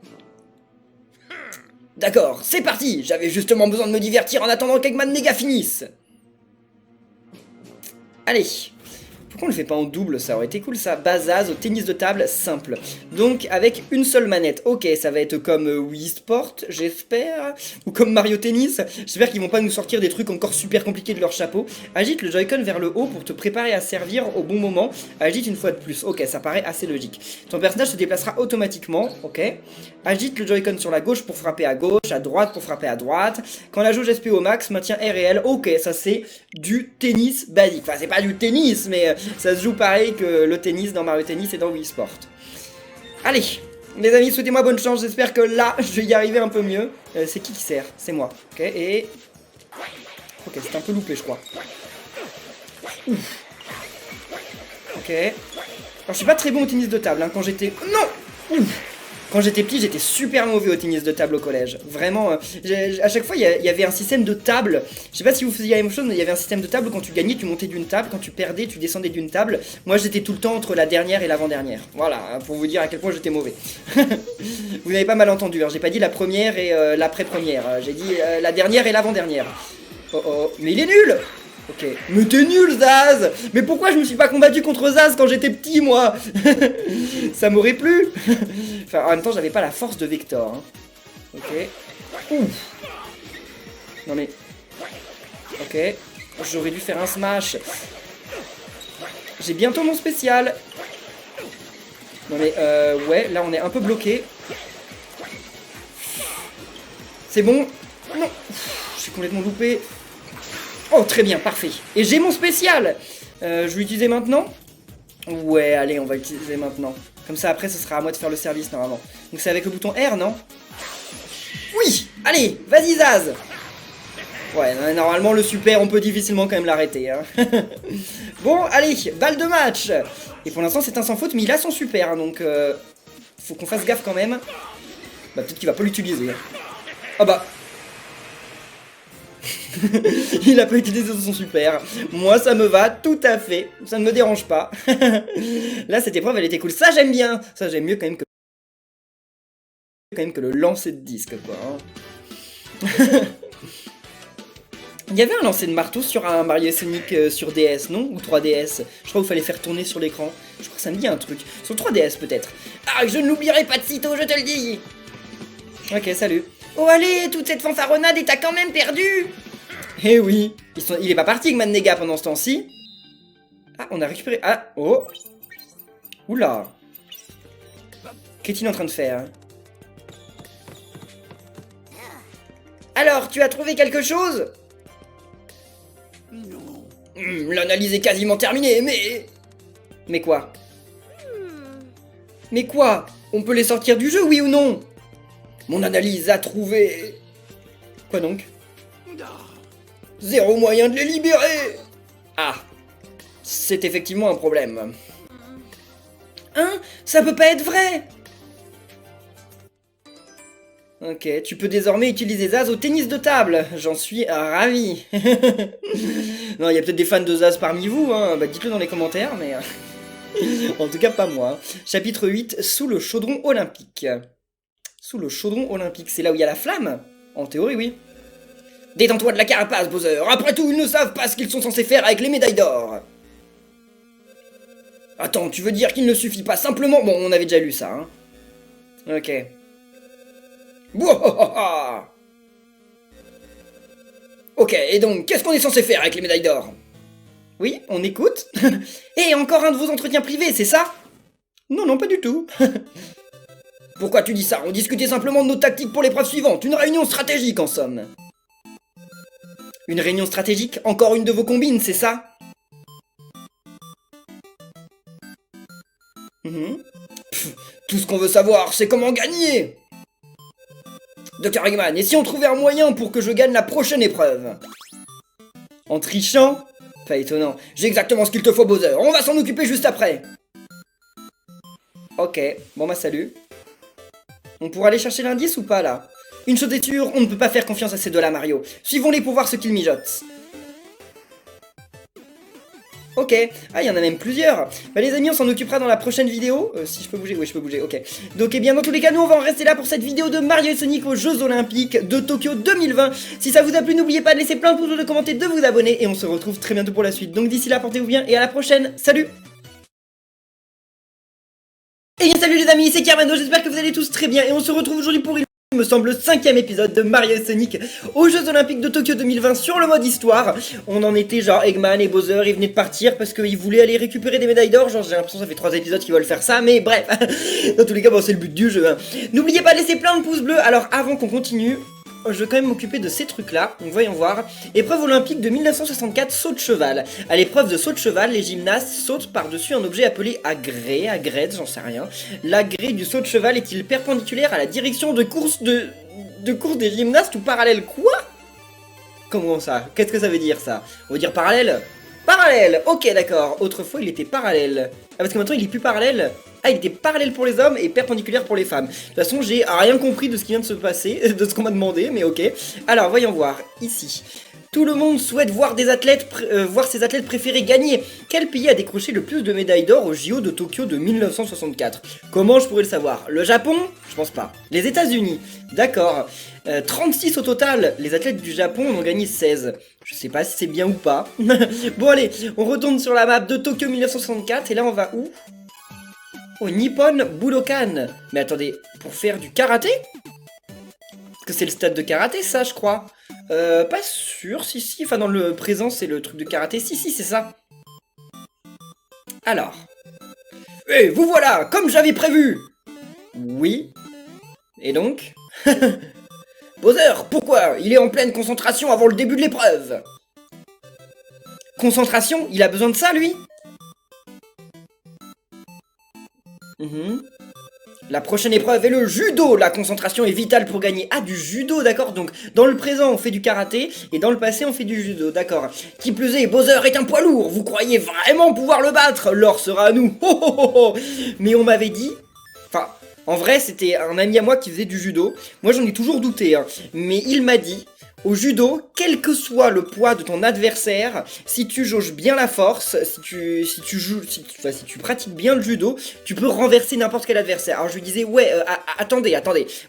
D'accord, c'est parti. J'avais justement besoin de me divertir en attendant qu'Eggman Nega finisse. Allez. Pourquoi on le fait pas en double? Ça aurait été cool ça. Bazaz au tennis de table simple. Donc avec une seule manette. Ok, ça va être comme Wii Sport, j'espère. Ou comme Mario Tennis. J'espère qu'ils vont pas nous sortir des trucs encore super compliqués de leur chapeau. Agite le Joy-Con vers le haut pour te préparer à servir au bon moment. Agite une fois de plus. Ok, ça paraît assez logique. Ton personnage se déplacera automatiquement. Ok. Agite le Joy-Con sur la gauche pour frapper à gauche, à droite pour frapper à droite. Quand la jauge SP au max, maintient R et L. Ok, ça c'est du tennis basique. Enfin, c'est pas du tennis, mais ça se joue pareil que le tennis dans Mario Tennis et dans Wii Sport. Allez, les amis, souhaitez-moi bonne chance. J'espère que là, je vais y arriver un peu mieux. C'est qui sert? C'est moi. Ok, et... Ok, c'est un peu loupé, je crois. Ouf. Ok. Alors, je suis pas très bon au tennis de table, hein, quand j'étais... Non. Ouf. Quand j'étais petit, j'étais super mauvais au tennis de table au collège. Vraiment, à chaque fois, il y avait un système de table. Je sais pas si vous faisiez la même chose, mais il y avait un système de table où quand tu gagnais, tu montais d'une table. Quand tu perdais, tu descendais d'une table. Moi, j'étais tout le temps entre la dernière et l'avant-dernière. Voilà, pour vous dire à quel point j'étais mauvais. Vous n'avez pas mal entendu, hein. J'ai pas dit la première et l'après-première. J'ai dit la dernière et l'avant-dernière. Oh oh, mais il est nul! Ok, mais t'es nul Zaz. Mais pourquoi je me suis pas combattu contre Zaz quand j'étais petit moi? Ça m'aurait plu. Enfin en même temps j'avais pas la force de Vector, hein. Ok. Ouf. Non mais... Ok. J'aurais dû faire un smash. J'ai bientôt mon spécial. Non mais ouais, là on est un peu bloqué. C'est bon. Non. Je suis complètement loupé. Oh, très bien, parfait. Et j'ai mon spécial. Je vais l'utiliser maintenant. Ouais, allez, on va l'utiliser maintenant. Comme ça, après, ce sera à moi de faire le service, normalement. Donc c'est avec le bouton R, non? Oui. Allez, vas-y, Zaz. Ouais, normalement, le super, on peut difficilement quand même l'arrêter, hein. Bon, allez, balle de match. Et pour l'instant, c'est un sans faute, mais il a son super, hein, donc... faut qu'on fasse gaffe quand même. Bah, peut-être qu'il va pas l'utiliser. Ah bah... Il a pas utilisé son super. Moi ça me va tout à fait. Ça ne me dérange pas. Là cette épreuve elle était cool. Ça j'aime bien. Ça j'aime mieux quand même que le lancer de disque quoi, hein. Il y avait un lancer de marteau sur un Mario Sonic sur DS, non? Ou 3DS. Je crois qu'il fallait faire tourner sur l'écran. Je crois que ça me dit un truc. Sur 3DS peut-être. Ah, je ne l'oublierai pas de sitôt, je te le dis. Ok, salut. Oh allez, toute cette fanfaronnade et t'as quand même perdu. Eh oui, il est pas parti avec Mannega pendant ce temps-ci. Ah, on a récupéré... Ah, oh. Oula. Qu'est-il en train de faire? Alors, tu as trouvé quelque chose? Non. L'analyse est quasiment terminée, mais... Mais quoi? Mais quoi? On peut les sortir du jeu, oui ou non? Mon analyse a trouvé... Quoi donc? Zéro moyen de les libérer. Ah, c'est effectivement un problème. Hein? Ça peut pas être vrai. Ok, tu peux désormais utiliser Zaz au tennis de table. J'en suis ravi. Non, il y a peut-être des fans de Zaz parmi vous, hein. Bah, dites-le dans les commentaires, mais... en tout cas, pas moi. Chapitre 8, sous le chaudron olympique. Sous le chaudron olympique, c'est là où il y a la flamme? En théorie, oui. Détends-toi de la carapace, Bowser. Après tout, ils ne savent pas ce qu'ils sont censés faire avec les médailles d'or. Attends, tu veux dire qu'il ne suffit pas simplement... Bon, on avait déjà lu ça, hein. Ok. Wouah. Ok, et donc, qu'est-ce qu'on est censé faire avec les médailles d'or? Oui, on écoute. Et encore un de vos entretiens privés, c'est ça? Non, non, pas du tout. Pourquoi tu dis ça? On discutait simplement de nos tactiques pour l'épreuve suivante. Une réunion stratégique, en somme. Une réunion stratégique? Encore une de vos combines, c'est ça? Pff, tout ce qu'on veut savoir, c'est comment gagner! Dr. Eggman, et si on trouvait un moyen pour que je gagne la prochaine épreuve? En trichant? Pas étonnant. J'ai exactement ce qu'il te faut, Bowser. On va s'en occuper juste après. Ok, bon bah salut. On pourra aller chercher l'indice ou pas, là? Une chose est sûre, on ne peut pas faire confiance à ces deux-là, Mario. Suivons-les pour voir ce qu'ils mijotent. Ok, ah il y en a même plusieurs. Bah les amis, on s'en occupera dans la prochaine vidéo. Si je peux bouger, oui je peux bouger, ok. Donc eh bien dans tous les cas, nous on va en rester là pour cette vidéo de Mario et Sonic aux Jeux Olympiques de Tokyo 2020. Si ça vous a plu, n'oubliez pas de laisser plein de pouces bleus, de commenter, de vous abonner. Et on se retrouve très bientôt pour la suite. Donc d'ici là, portez-vous bien et à la prochaine. Salut! Et bien salut les amis, c'est Carmano, j'espère que vous allez tous très bien. Et on se retrouve aujourd'hui pour il me semble le 5e épisode de Mario et Sonic aux Jeux Olympiques de Tokyo 2020 sur le mode histoire. On en était genre Eggman et Bowser, ils venaient de partir parce qu'ils voulaient aller récupérer des médailles d'or. Genre j'ai l'impression que ça fait 3 épisodes qu'ils veulent faire ça, mais bref. Dans tous les cas, bon, c'est le but du jeu, hein. N'oubliez pas de laisser plein de pouces bleus. Alors avant qu'on continue, je vais quand même m'occuper de ces trucs-là. Donc voyons voir. Épreuve olympique de 1964, saut de cheval. À l'épreuve de saut de cheval, les gymnastes sautent par-dessus un objet appelé agrès, agrès, j'en sais rien. L'agrès du saut de cheval est-il perpendiculaire à la direction de course des gymnastes ou parallèle? Quoi? Comment ça? Qu'est-ce que ça veut dire ça? On veut dire parallèle? Parallèle, ok d'accord. Autrefois il était parallèle. Ah parce que maintenant il est plus parallèle. Ah il était parallèle pour les hommes et perpendiculaire pour les femmes. De toute façon j'ai rien compris de ce qui vient de se passer, de ce qu'on m'a demandé, mais ok. Alors voyons voir, ici. Tout le monde souhaite voir des athlètes, voir ses athlètes préférés gagner. Quel pays a décroché le plus de médailles d'or au JO de Tokyo de 1964? Comment je pourrais le savoir? Le Japon? Je pense pas. Les États-Unis? D'accord. 36 au total. Les athlètes du Japon en ont gagné 16. Je sais pas si c'est bien ou pas. Bon allez, on retourne sur la map de Tokyo 1964 et là on va où? Au Nippon Budokan. Mais attendez, pour faire du karaté? Parce que c'est le stade de karaté ça je crois. Pas sûr, si, enfin dans le présent c'est le truc de karaté, si, c'est ça. Alors. Eh, vous voilà, comme j'avais prévu. Oui. Et donc Bowser, pourquoi? Il est en pleine concentration avant le début de l'épreuve. Concentration? Il a besoin de ça, lui? La prochaine épreuve est le judo. La concentration est vitale pour gagner. Ah, du judo, d'accord. Donc, dans le présent, on fait du karaté. Et dans le passé, on fait du judo, d'accord. Qui plus est, Bowser est un poids lourd. Vous croyez vraiment pouvoir le battre? L'or sera à nous. Oh, oh, oh, oh. Mais on m'avait dit... Enfin, en vrai, c'était un ami à moi qui faisait du judo. Moi, j'en ai toujours douté. Hein. Mais il m'a dit... Au judo, quel que soit le poids de ton adversaire, si tu jauges bien la force, si tu pratiques bien le judo, tu peux renverser n'importe quel adversaire. Alors je lui disais, ouais, attendez,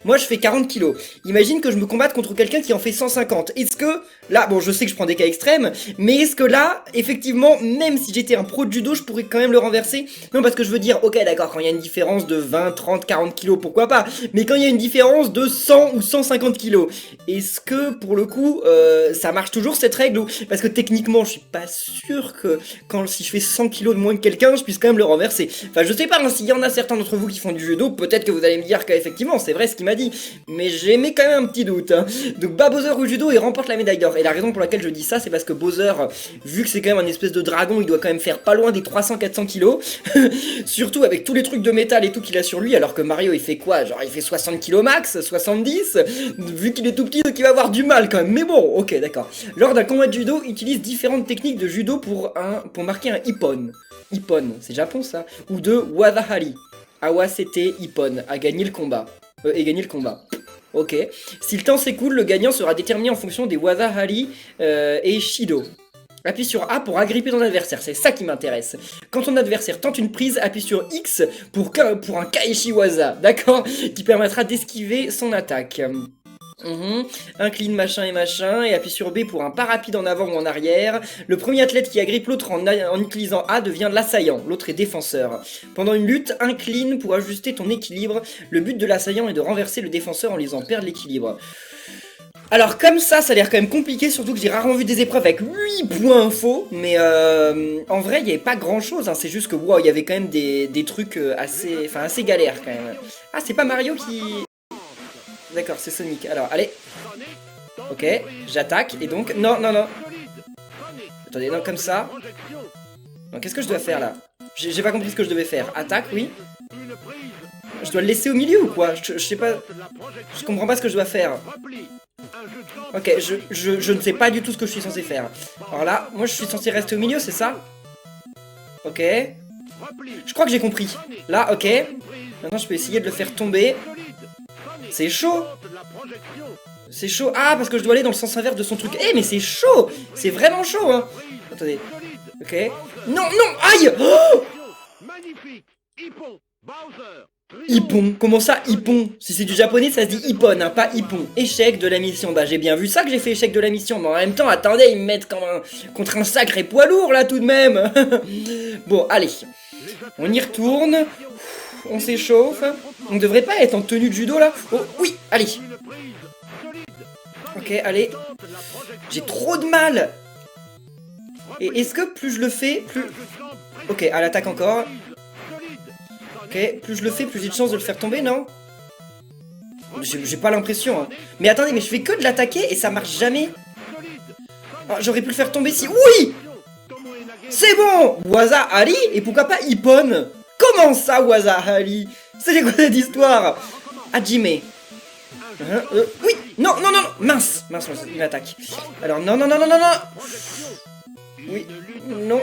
moi je fais 40 kilos. Imagine que je me combatte contre quelqu'un qui en fait 150. Est-ce que, là, bon je sais que je prends des cas extrêmes, mais est-ce que là, effectivement, même si j'étais un pro de judo, je pourrais quand même le renverser? Non, parce que je veux dire, ok d'accord, quand il y a une différence de 20, 30, 40 kilos, pourquoi pas? Mais quand il y a une différence de 100 ou 150 kilos, est-ce que pour le coup, ça marche toujours cette règle? Parce que techniquement, je suis pas sûr que si je fais 100 kilos de moins que quelqu'un, je puisse quand même le renverser. Enfin, je sais pas, hein, s'il y en a certains d'entre vous qui font du judo, peut-être que vous allez me dire qu'effectivement, c'est vrai ce qu'il m'a dit. Mais j'ai mis quand même un petit doute. Hein. Donc, Bowser au judo, il remporte la médaille d'or. Et la raison pour laquelle je dis ça, c'est parce que Bowser, vu que c'est quand même un espèce de dragon, il doit quand même faire pas loin des 300-400 kilos. Surtout avec tous les trucs de métal et tout qu'il a sur lui, alors que Mario, il fait quoi? Genre, il fait 60 kilos max, 70. Vu qu'il est tout petit, donc il va avoir du mal quand même. Mais bon, ok, d'accord. Lors d'un combat de judo, utilise différentes techniques de judo pour marquer un ippon. Ippon, c'est Japon ça. Ou de wazahari. Awasete ippon, a gagné le combat. Et gagné le combat. Ok. Si le temps s'écoule, le gagnant sera déterminé en fonction des wazahari et shido. Appuie sur A pour agripper ton adversaire, c'est ça qui m'intéresse. Quand ton adversaire tente une prise, appuie sur X pour un Kaishi Waza, d'accord? Qui permettra d'esquiver son attaque. Incline machin, et appuie sur B pour un pas rapide en avant ou en arrière. Le premier athlète qui agrippe l'autre en utilisant A devient l'assaillant, l'autre est défenseur. Pendant une lutte, incline pour ajuster ton équilibre. Le but de l'assaillant est de renverser le défenseur en lui faisant perdre l'équilibre. Alors comme ça a l'air quand même compliqué, surtout que j'ai rarement vu des épreuves avec 8 points info, mais en vrai il n'y avait pas grand chose, hein. C'est juste que wow, il y avait quand même des trucs assez galères quand même. Ah c'est pas Mario qui... D'accord, c'est Sonic, alors allez. Ok, j'attaque, et donc... Non. Attendez, non, comme ça. Non, qu'est-ce que je dois faire là? J'ai pas compris ce que je devais faire. Attaque, oui. Je dois le laisser au milieu ou quoi? Je sais pas... Je comprends pas ce que je dois faire. Ok, je ne sais pas du tout ce que je suis censé faire. Alors là, moi je suis censé rester au milieu, c'est ça? Ok. Je crois que j'ai compris. Là, ok. Maintenant je peux essayer de le faire tomber. C'est chaud. C'est chaud. Ah, parce que je dois aller dans le sens inverse de son truc. Eh, mais c'est chaud. C'est vraiment chaud, hein. Attendez. Ok. Non, aïe. Oh, Ippon, comment ça Ippon? Si c'est du japonais ça se dit Ippon, hein, pas Ippon. Échec de la mission, bah j'ai bien vu ça que j'ai fait échec de la mission. Mais en même temps, attendez, ils me mettent contre un sacré poids lourd là tout de même. Bon, allez, on y retourne. On s'échauffe. On devrait pas être en tenue de judo là. Oh oui, allez. Ok, allez. J'ai trop de mal. Et est-ce que plus je le fais, plus... Ok, à l'attaque encore. Ok, plus je le fais, plus j'ai de chance de le faire tomber, non? J'ai pas l'impression, hein. Mais attendez, mais je fais que de l'attaquer et ça marche jamais. Ah, j'aurais pu le faire tomber si... Oui! C'est bon! Waza Ali et pourquoi pas Ippon? Comment ça, Waza Ali? C'est quoi cette histoire? Hajime. Oui! Non! Mince, une attaque. Alors, non. Oui. Non.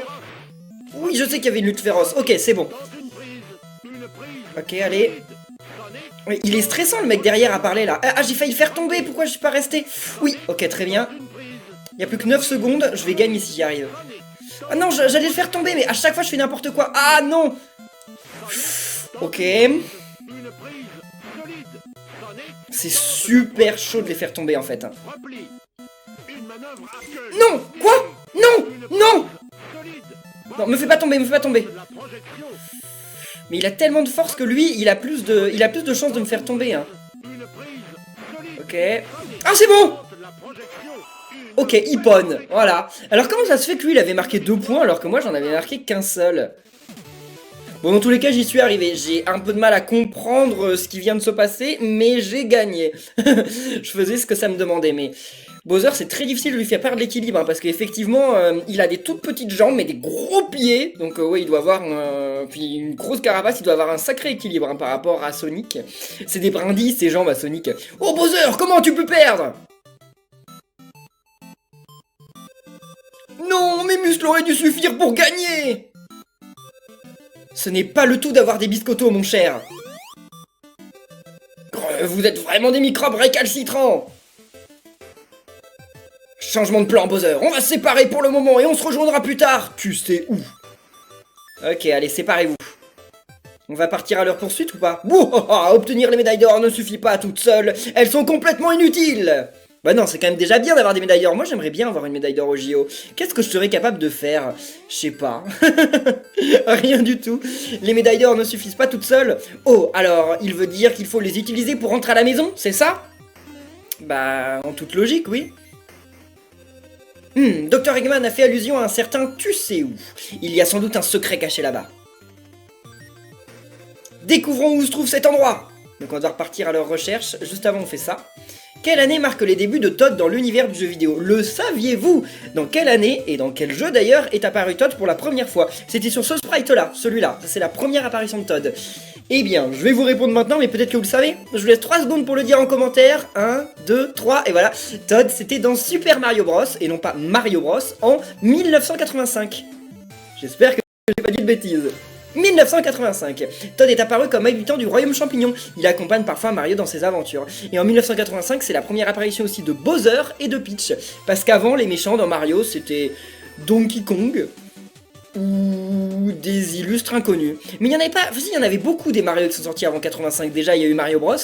Oui, je sais qu'il y avait une lutte féroce. Ok, c'est bon. Ok, allez. Oui, il est stressant le mec derrière à parler là. Ah, j'ai failli le faire tomber, pourquoi je suis pas resté? Oui, ok, très bien. Il n'y a plus que 9 secondes, je vais gagner si j'y arrive. Ah non, j'allais le faire tomber, mais à chaque fois je fais n'importe quoi. Ah non. Ok. C'est super chaud de les faire tomber en fait. Non. Quoi? Non. Non. Non, me fais pas tomber, me fais pas tomber. Mais il a tellement de force que lui, il a plus de chances de me faire tomber. Hein. Ok. Ah, c'est bon. Ok, Hippon, voilà. Alors comment ça se fait que lui, il avait marqué 2 points alors que moi, j'en avais marqué qu'un seul? Bon, dans tous les cas, j'y suis arrivé. J'ai un peu de mal à comprendre ce qui vient de se passer, mais j'ai gagné. Je faisais ce que ça me demandait, mais... Bowser, c'est très difficile de lui faire perdre l'équilibre, hein, parce qu'effectivement, il a des toutes petites jambes, mais des gros pieds. Donc, ouais, il doit avoir puis une grosse carapace, il doit avoir un sacré équilibre hein, par rapport à Sonic. C'est des brindilles, ces jambes à Sonic. Oh, Bowser, comment tu peux perdre? Non, mes muscles auraient dû suffire pour gagner! Ce n'est pas le tout d'avoir des biscottos, mon cher. Vous êtes vraiment des microbes récalcitrants. Changement de plan, Bowser. On va se séparer pour le moment et on se rejoindra plus tard. Tu sais où? Ok, allez, séparez-vous. On va partir à leur poursuite ou pas? Obtenir les médailles d'or ne suffit pas à toutes seules. Elles sont complètement inutiles. Bah non, c'est quand même déjà bien d'avoir des médailles d'or. Moi, j'aimerais bien avoir une médaille d'or au JO. Qu'est-ce que je serais capable de faire? Je sais pas. Rien du tout. Les médailles d'or ne suffisent pas toutes seules. Oh, alors, il veut dire qu'il faut les utiliser pour rentrer à la maison, c'est ça? Bah, en toute logique, oui. Dr Eggman a fait allusion à un certain tu sais où. Il y a sans doute un secret caché là-bas. Découvrons où se trouve cet endroit. Donc on doit repartir à leur recherche. Juste avant, on fait ça. Quelle année marque les débuts de Todd dans l'univers du jeu vidéo? Le saviez-vous? Dans quelle année, et dans quel jeu d'ailleurs, est apparu Todd pour la première fois? C'était sur ce sprite-là, celui-là. C'est la première apparition de Todd. Eh bien, je vais vous répondre maintenant, mais peut-être que vous le savez. Je vous laisse 3 secondes pour le dire en commentaire. 1, 2, 3, et voilà. Todd, c'était dans Super Mario Bros, et non pas Mario Bros, en 1985. J'espère que j'ai pas dit de bêtises. 1985. Todd est apparu comme habitant du royaume champignon. Il accompagne parfois Mario dans ses aventures. Et en 1985, c'est la première apparition aussi de Bowser et de Peach. Parce qu'avant, les méchants dans Mario, c'était Donkey Kong ou des illustres inconnus. Mais il y en avait pas... Si, il y en avait beaucoup des Mario qui sont sortis avant 85. Déjà, il y a eu Mario Bros,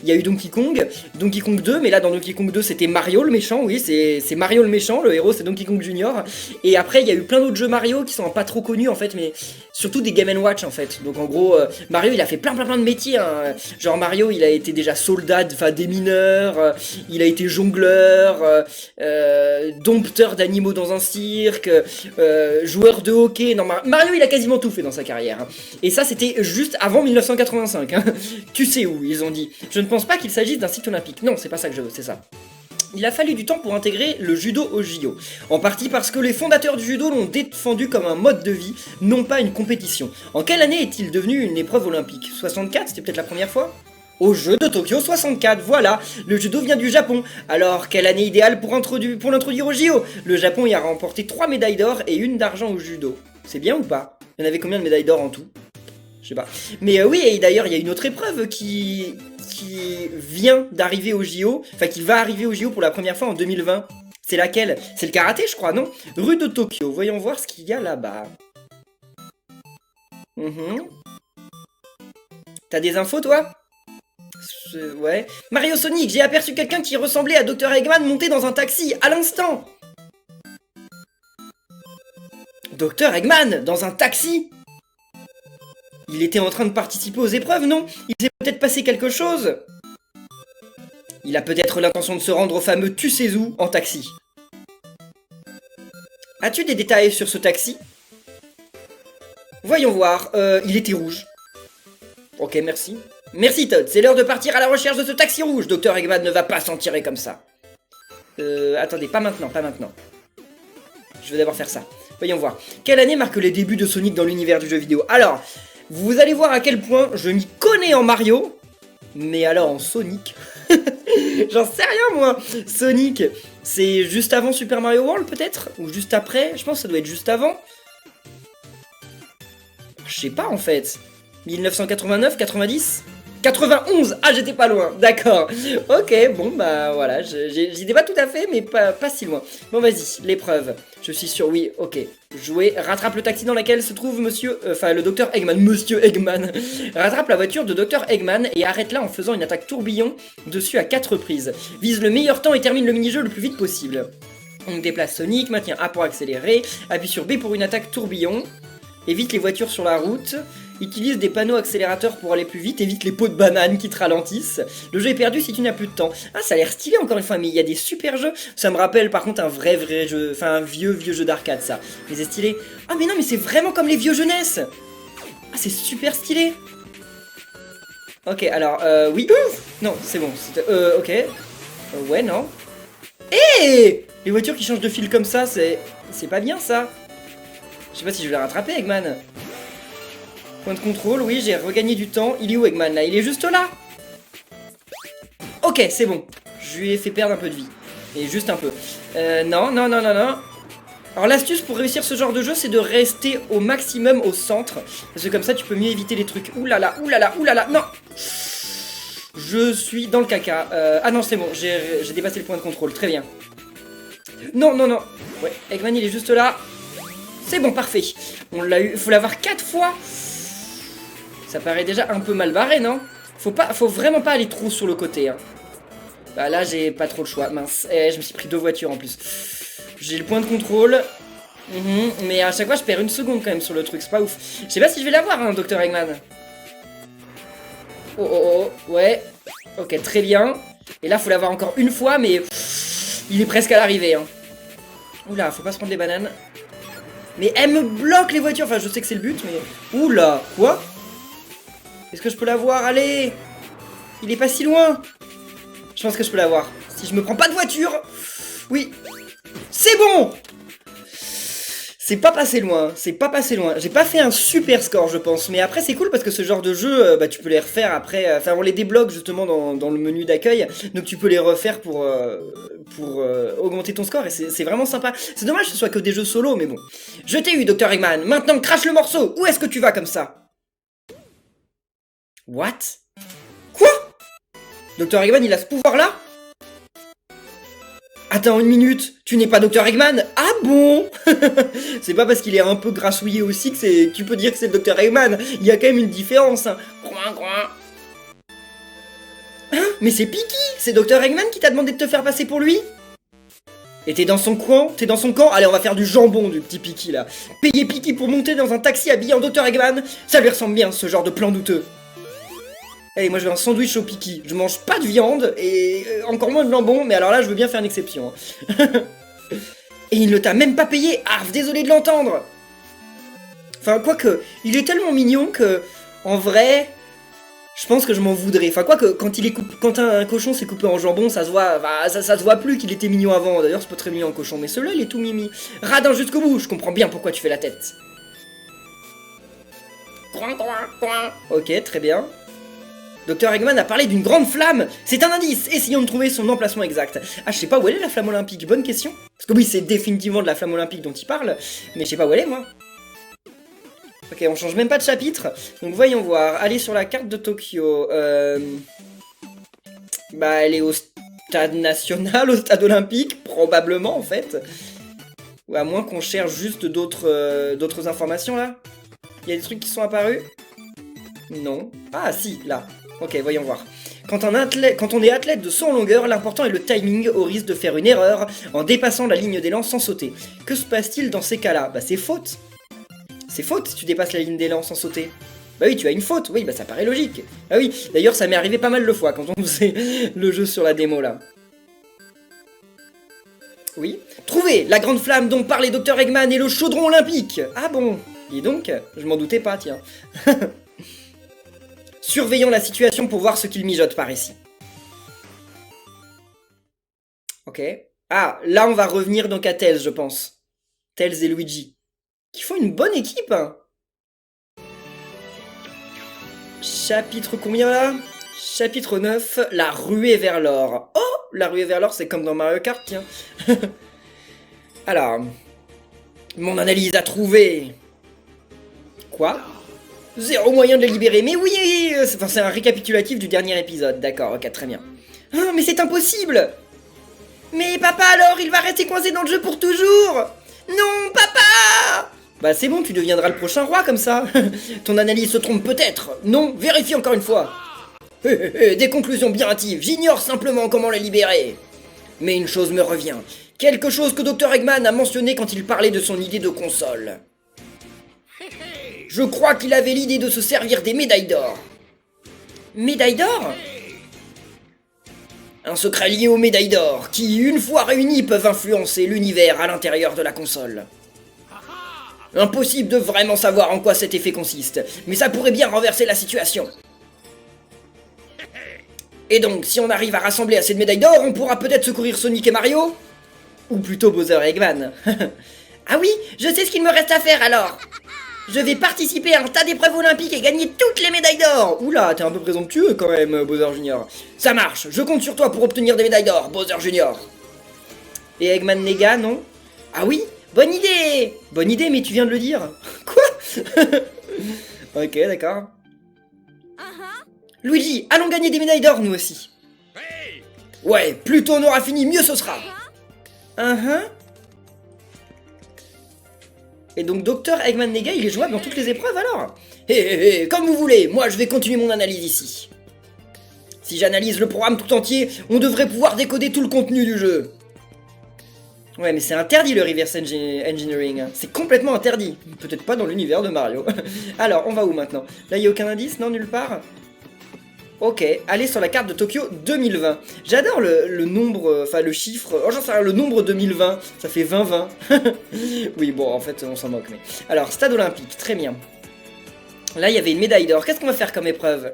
il y a eu Donkey Kong 2, mais là, dans Donkey Kong 2, c'était Mario le méchant, oui, c'est Mario le méchant, le héros, c'est Donkey Kong Junior. Et après, il y a eu plein d'autres jeux Mario qui sont pas trop connus, en fait, mais surtout des Game & Watch, en fait. Donc, en gros, Mario, il a fait plein de métiers, hein. Genre, Mario, il a été déjà soldat, enfin, démineur, il a été jongleur, dompteur d'animaux dans un cirque, joueur de hockey. Non, Mario, il a quasiment tout fait dans sa carrière. Hein. Et ça, c'était juste avant 1985. Hein. Tu sais où, ils ont dit. Je ne pense pas qu'il s'agisse d'un site olympique. Non, c'est pas ça que je veux, c'est ça. Il a fallu du temps pour intégrer le judo au JO. En partie parce que les fondateurs du judo l'ont défendu comme un mode de vie, non pas une compétition. En quelle année est-il devenu une épreuve olympique? 64, c'était peut-être la première fois? Aux Jeux de Tokyo 64, voilà, le judo vient du Japon. Alors, quelle année idéale pour l'introduire au JO? Le Japon y a remporté 3 médailles d'or et 1 d'argent au judo. C'est bien ou pas? Il y en avait combien de médailles d'or en tout? Je sais pas. Mais oui, et d'ailleurs, il y a une autre épreuve qui vient d'arriver au JO, enfin qui va arriver au JO pour la première fois en 2020. C'est laquelle? C'est le karaté, je crois, non? Rue de Tokyo, voyons voir ce qu'il y a là-bas. T'as des infos, toi? Ouais. Mario Sonic, j'ai aperçu quelqu'un qui ressemblait à Dr Eggman monté dans un taxi, à l'instant. Dr Eggman, dans un taxi? Il était en train de participer aux épreuves, non? Il s'est peut-être passé quelque chose? Il a peut-être l'intention de se rendre au fameux tu sais où en taxi. As-tu des détails sur ce taxi? Voyons voir, il était rouge. Ok, merci. Merci Todd, c'est l'heure de partir à la recherche de ce taxi rouge. Dr Eggman ne va pas s'en tirer comme ça. Attendez, pas maintenant, pas maintenant. Je vais d'abord faire ça. Voyons voir. Quelle année marque les débuts de Sonic dans l'univers du jeu vidéo? Alors, vous allez voir à quel point je m'y connais en Mario, mais alors en Sonic, J'en sais rien moi. Sonic, c'est juste avant Super Mario World peut-être? Ou juste après? Je pense que ça doit être juste avant. Je sais pas en fait. 1989, 90, 91. Ah, j'étais pas loin, d'accord. Ok, bon bah voilà, j'étais pas tout à fait, mais pas si loin. Bon vas-y, l'épreuve. Je suis sûr, oui, ok. Jouer, rattrape le taxi dans lequel se trouve monsieur... Enfin, le docteur Eggman, monsieur Eggman. Rattrape la voiture de docteur Eggman et arrête-la en faisant une attaque tourbillon dessus à 4 reprises. Vise le meilleur temps et termine le mini-jeu le plus vite possible. On déplace Sonic, maintient A pour accélérer, appuie sur B pour une attaque tourbillon. Évite les voitures sur la route, utilise des panneaux accélérateurs pour aller plus vite, évite les pots de banane qui te ralentissent. Le jeu est perdu si tu n'as plus de temps. Ah, ça a l'air stylé encore une fois, mais il y a des super jeux. Ça me rappelle par contre un vrai jeu, enfin un vieux jeu d'arcade ça. Mais c'est stylé. Ah mais non, mais c'est vraiment comme les vieux jeunesses. Ah, c'est super stylé. Ok, alors, oui. Non, c'est bon. Ok. Ouais, non. Hé, les voitures qui changent de fil comme ça, c'est pas bien ça. Je sais pas si je vais la rattraper, Eggman. Point de contrôle, oui, j'ai regagné du temps. Il est où, Eggman, là? Il est juste là. Ok, c'est bon. Je lui ai fait perdre un peu de vie. Et juste un peu. Non. Alors, l'astuce pour réussir ce genre de jeu, c'est de rester au maximum au centre. Parce que comme ça, tu peux mieux éviter les trucs. Ouh là là. Non. Je suis dans le caca. Ah non, c'est bon. J'ai dépassé le point de contrôle. Très bien. Non. Ouais, Eggman, il est juste là. C'est bon, parfait. On l'a eu. Faut l'avoir 4 fois. Ça paraît déjà un peu mal barré, non? Faut vraiment pas aller trop sur le côté. Hein. Bah là, j'ai pas trop le choix. Mince. Je me suis pris 2 voitures en plus. J'ai le point de contrôle. Mais à chaque fois, je perds 1 seconde quand même sur le truc. C'est pas ouf. Je sais pas si je vais l'avoir, hein, Dr. Eggman. Oh. Ouais. Ok, très bien. Et là, faut l'avoir encore 1 fois, mais il est presque à l'arrivée. Hein. Oula, faut pas se prendre des bananes. Mais elle me bloque les voitures. Enfin, je sais que c'est le but, mais... Oula, quoi? Est-ce que je peux l'avoir? Allez! Il est pas si loin. Je pense que je peux l'avoir. Si je me prends pas de voiture... Oui. C'est bon! C'est pas passé loin. J'ai pas fait un super score, je pense. Mais après, c'est cool parce que ce genre de jeu, bah, tu peux les refaire après... Enfin, on les débloque justement dans le menu d'accueil. Donc, tu peux les refaire pour augmenter ton score. Et c'est vraiment sympa. C'est dommage que ce soit que des jeux solo, mais bon. Je t'ai eu, Dr. Eggman. Maintenant, crache le morceau. Où est-ce que tu vas comme ça? What? Quoi? Dr. Eggman, il a ce pouvoir-là? Attends 1 minute, tu n'es pas Dr. Eggman? Ah bon? C'est pas parce qu'il est un peu grassouillé aussi que tu peux dire que c'est le Dr. Eggman. Il y a quand même une différence. Hein. Hein? Mais c'est Piki! C'est Dr. Eggman qui t'a demandé de te faire passer pour lui? Et t'es dans son coin? T'es dans son camp? Allez, on va faire du jambon du petit Piki là. Payer Piki pour monter dans un taxi habillé en Dr. Eggman, ça lui ressemble bien ce genre de plan douteux. Allez, moi je veux un sandwich au Piki. Je mange pas de viande et encore moins de jambon, mais alors là je veux bien faire une exception. Hein. Et il ne t'a même pas payé. Ah, désolé de l'entendre. Enfin, quoique, il est tellement mignon que, en vrai, je pense que je m'en voudrais. Enfin, quoique, quand un cochon s'est coupé en jambon, ça se voit, bah, ça se voit plus qu'il était mignon avant. D'ailleurs, c'est pas très mignon un cochon, mais celui-là il est tout mimi. Radin jusqu'au bout, je comprends bien pourquoi tu fais la tête. Ok, très bien. Dr. Eggman a parlé d'une grande flamme. C'est un indice. Essayons de trouver son emplacement exact. Ah, je sais pas où elle est la flamme olympique. Bonne question. Parce que oui, c'est définitivement de la flamme olympique dont il parle. Mais je sais pas où elle est, moi. Ok, on change même pas de chapitre. Donc voyons voir. Allez sur la carte de Tokyo. Bah, elle est au stade national, au stade olympique. Probablement, en fait. Ou à moins qu'on cherche juste d'autres informations, là. Il y a des trucs qui sont apparus? Non. Ah, si, là. Ok, voyons voir. Quand on est athlète de saut en longueur, l'important est le timing au risque de faire une erreur en dépassant la ligne d'élan sans sauter. Que se passe-t-il dans ces cas-là? Bah c'est faute. C'est faute si tu dépasses la ligne d'élan sans sauter. Bah oui, tu as une faute, oui, bah ça paraît logique. Ah oui, d'ailleurs ça m'est arrivé pas mal de fois quand on faisait le jeu sur la démo là. Oui. Trouver la grande flamme dont parlait Dr. Eggman et le chaudron olympique. Ah bon, dis donc, je m'en doutais pas, tiens. Surveillons la situation pour voir ce qu'il mijote par ici. Ok. Ah, là on va revenir donc à Tails, je pense. Tails et Luigi. Qui font une bonne équipe. Hein. Chapitre combien là? Chapitre 9, la ruée vers l'or. Oh, la ruée vers l'or, c'est comme dans Mario Kart, tiens. Alors, mon analyse a trouvé... Quoi? Zéro moyen de les libérer. Mais oui, c'est un récapitulatif du dernier épisode. D'accord, ok, très bien. Ah, mais c'est impossible! Mais papa, alors, il va rester coincé dans le jeu pour toujours! Non, papa! Bah c'est bon, tu deviendras le prochain roi comme ça. Ton analyse se trompe peut-être. Non, vérifie encore une fois. Des conclusions bien hâtives, j'ignore simplement comment les libérer. Mais une chose me revient. Quelque chose que Dr Eggman a mentionné quand il parlait de son idée de console. Je crois qu'il avait l'idée de se servir des médailles d'or. Médailles d'or? Un secret lié aux médailles d'or, qui, une fois réunies, peuvent influencer l'univers à l'intérieur de la console. Impossible de vraiment savoir en quoi cet effet consiste, mais ça pourrait bien renverser la situation. Et donc, si on arrive à rassembler assez de médailles d'or, on pourra peut-être secourir Sonic et Mario? Ou plutôt Bowser et Eggman. Ah oui, je sais ce qu'il me reste à faire alors. Je vais participer à un tas d'épreuves olympiques et gagner toutes les médailles d'or. Oula, t'es un peu présomptueux quand même, Bowser Junior. Ça marche, je compte sur toi pour obtenir des médailles d'or, Bowser Junior. Et Eggman Nega, non? Ah oui, bonne idée. Bonne idée, mais tu viens de le dire. Quoi? Ok, d'accord. Luigi, allons gagner des médailles d'or, nous aussi. Ouais, plus tôt on aura fini, mieux ce sera. Et donc Dr Eggman Nega, il est jouable dans toutes les épreuves alors? Hé, comme vous voulez, moi je vais continuer mon analyse ici. Si j'analyse le programme tout entier, on devrait pouvoir décoder tout le contenu du jeu. Ouais, mais c'est interdit le reverse engineering, hein. C'est complètement interdit. Peut-être pas dans l'univers de Mario. Alors, on va où maintenant? Là, il n'y a aucun indice? Non, nulle part? Ok, allez sur la carte de Tokyo 2020. J'adore le nombre, enfin le chiffre, oh j'en sais rien, le nombre 2020, ça fait 20-20. Oui, bon, en fait, on s'en moque, mais... Alors, stade olympique, très bien. Là, il y avait une médaille d'or. Qu'est-ce qu'on va faire comme épreuve?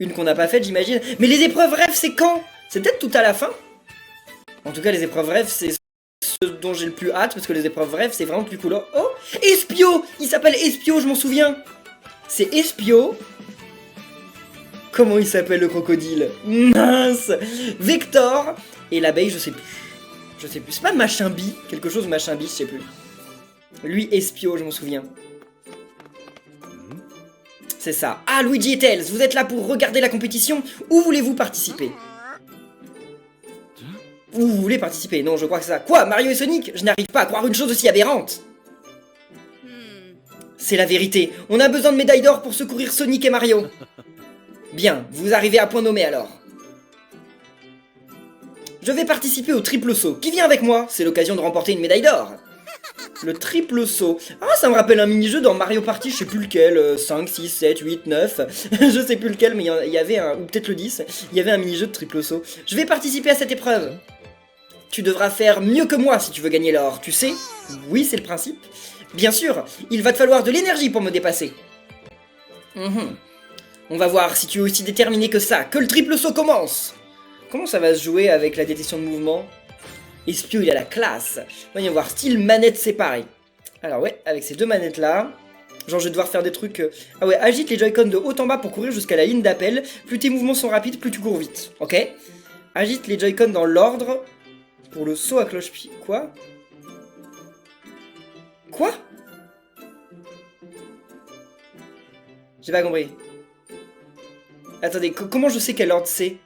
Une qu'on n'a pas faite, j'imagine. Mais les épreuves rêves, c'est quand? C'est peut-être tout à la fin? En tout cas, les épreuves rêves, c'est ce dont j'ai le plus hâte, parce que les épreuves rêves, c'est vraiment plus cool. Oh, Espio! Il s'appelle Espio, je m'en souviens. C'est Espio... Comment il s'appelle le crocodile? Mince! Vector et l'abeille, je sais plus. Je sais plus. C'est pas Machinbi? Quelque chose Machinbi, je sais plus. Lui, Espio, je m'en souviens. C'est ça. Ah, Luigi et Tails, vous êtes là pour regarder la compétition ou voulez-vous participer? Ou vous voulez participer? Non, je crois que c'est ça. Quoi? Mario et Sonic? Je n'arrive pas à croire une chose aussi aberrante. C'est la vérité. On a besoin de médailles d'or pour secourir Sonic et Mario. Bien, vous arrivez à point nommé alors. Je vais participer au triple saut. Qui vient avec moi? C'est l'occasion de remporter une médaille d'or. Le triple saut. Ah, ça me rappelle un mini-jeu dans Mario Party, je sais plus lequel. 5, 6, 7, 8, 9. Je sais plus lequel, mais il y avait un... Ou peut-être le 10. Il y avait un mini-jeu de triple saut. Je vais participer à cette épreuve. Tu devras faire mieux que moi si tu veux gagner l'or, tu sais? Oui, c'est le principe. Bien sûr, il va te falloir de l'énergie pour me dépasser. On va voir si tu es aussi déterminé que ça, que le triple saut commence. Comment ça va se jouer avec la détection de mouvement? Espio, il a la classe. Voyons voir, style manette séparée. Alors ouais, avec ces deux manettes là, genre je vais devoir faire des trucs... Ah ouais, agite les Joy-Con de haut en bas pour courir jusqu'à la ligne d'appel. Plus tes mouvements sont rapides, plus tu cours vite. Ok? Agite les Joy-Con dans l'ordre pour le saut à cloche-pied. Quoi? Quoi? J'ai pas compris. Attendez, comment je sais quel ordre c'est?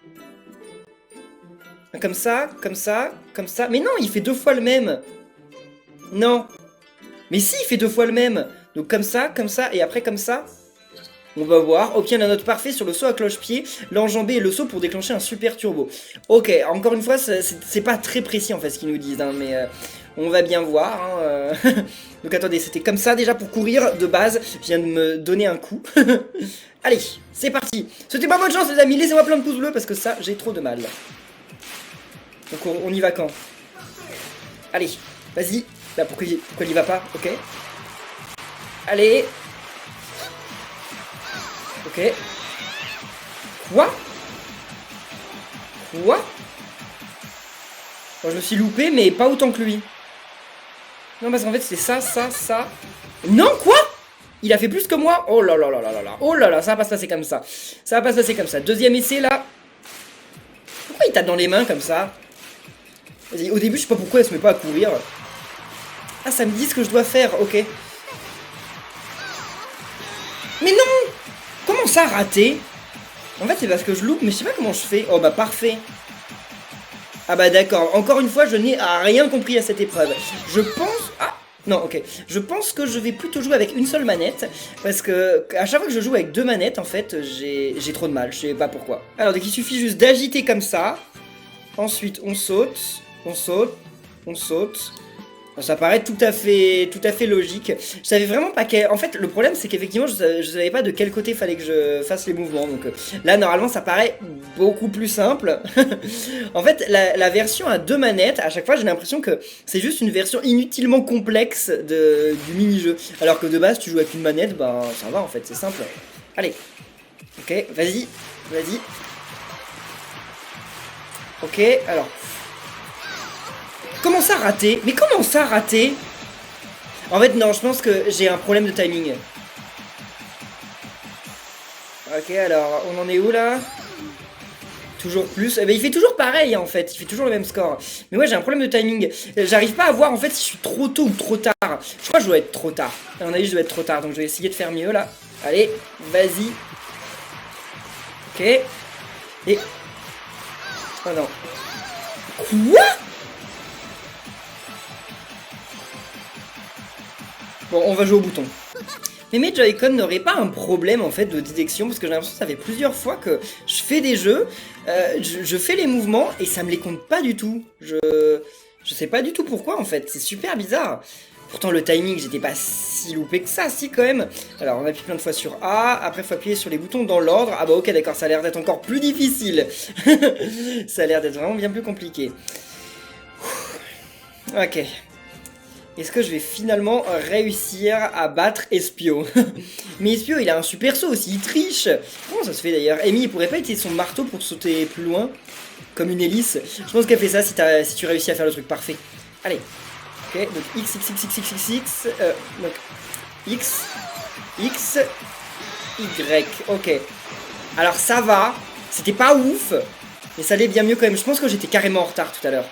Comme ça, comme ça, comme ça. Mais non, il fait deux fois le même. Non. Mais si, il fait deux fois le même. Donc comme ça, et après comme ça. On va voir. Obtient la note parfaite sur le saut à cloche-pied. L'enjambé et le saut pour déclencher un super turbo. Ok, encore une fois, c'est pas très précis en fait ce qu'ils nous disent. Hein, mais on va bien voir. Hein, Donc attendez, c'était comme ça déjà pour courir de base. Je viens de me donner un coup. Allez, c'est parti. C'était pas bonne chance les amis. Laissez-moi plein de pouces bleus parce que ça, j'ai trop de mal. Donc on y va quand? Allez, vas-y. Là, pourquoi il y va pas? Ok. Allez. Ok. Quoi? Quoi? Bon, je me suis loupé, mais pas autant que lui. Non, parce qu'en fait, c'est ça. Non, quoi? Il a fait plus que moi. Oh là là là là là là. Oh là là, ça va pas se passer comme ça. Ça va pas se passer comme ça. Deuxième essai là. Pourquoi il tape dans les mains comme ça? Vas-y, au début, je sais pas pourquoi elle se met pas à courir. Ah, ça me dit ce que je dois faire, ok. Mais non! Comment ça, raté? En fait, c'est parce que je loupe, mais je sais pas comment je fais. Oh, bah, parfait. Ah bah d'accord, encore une fois, je n'ai rien compris à cette épreuve. Je pense... Ah! Non, ok. Je pense que je vais plutôt jouer avec une seule manette, parce que à chaque fois que je joue avec deux manettes, en fait, j'ai trop de mal, je sais pas pourquoi. Alors, donc il suffit juste d'agiter comme ça. Ensuite, on saute, on saute, on saute. Ça paraît tout à fait logique. Je savais vraiment pas quel... En fait, le problème, c'est qu'effectivement, je savais pas de quel côté fallait que je fasse les mouvements. Donc là, normalement, ça paraît beaucoup plus simple. En fait, la version à deux manettes, à chaque fois, j'ai l'impression que c'est juste une version inutilement complexe du mini-jeu. Alors que de base, tu joues avec une manette, bah ça va, en fait, c'est simple. Allez. Ok, vas-y, vas-y. Ok, alors... Comment ça rater? Mais comment ça rater? En fait non, je pense que j'ai un problème de timing. Ok, alors on en est où là? Toujours plus. Eh ben, il fait toujours pareil en fait, il fait toujours le même score. Mais moi j'ai un problème de timing. J'arrive pas à voir en fait si je suis trop tôt ou trop tard. Je crois que je dois être trop tard. À mon avis je dois être trop tard, donc je vais essayer de faire mieux là. Allez, vas-y. Ok. Et... Oh non. Quoi? Bon, on va jouer au bouton. Mais mes Joy-Con n'auraient pas un problème en fait de détection, parce que j'ai l'impression que ça fait plusieurs fois que je fais des jeux, je fais les mouvements et ça me les compte pas du tout. Je sais pas du tout pourquoi en fait, c'est super bizarre. Pourtant le timing, j'étais pas si loupé que ça, si quand même. Alors on appuie plein de fois sur A, après faut appuyer sur les boutons dans l'ordre. Ah bah ok d'accord, ça a l'air d'être encore plus difficile. Ça a l'air d'être vraiment bien plus compliqué. Ok. Est-ce que je vais finalement réussir à battre Espio? Mais Espio, il a un super saut aussi, il triche. Comment ça se fait d'ailleurs? Amy, il pourrait pas utiliser son marteau pour sauter plus loin? Comme une hélice. Je pense qu'elle fait ça si tu réussis à faire le truc parfait. Allez. Ok, donc X, X, X, X, X, X, X. Donc X, X, Y. Ok. Alors ça va. C'était pas ouf. Mais ça allait bien mieux quand même. Je pense que j'étais carrément en retard tout à l'heure.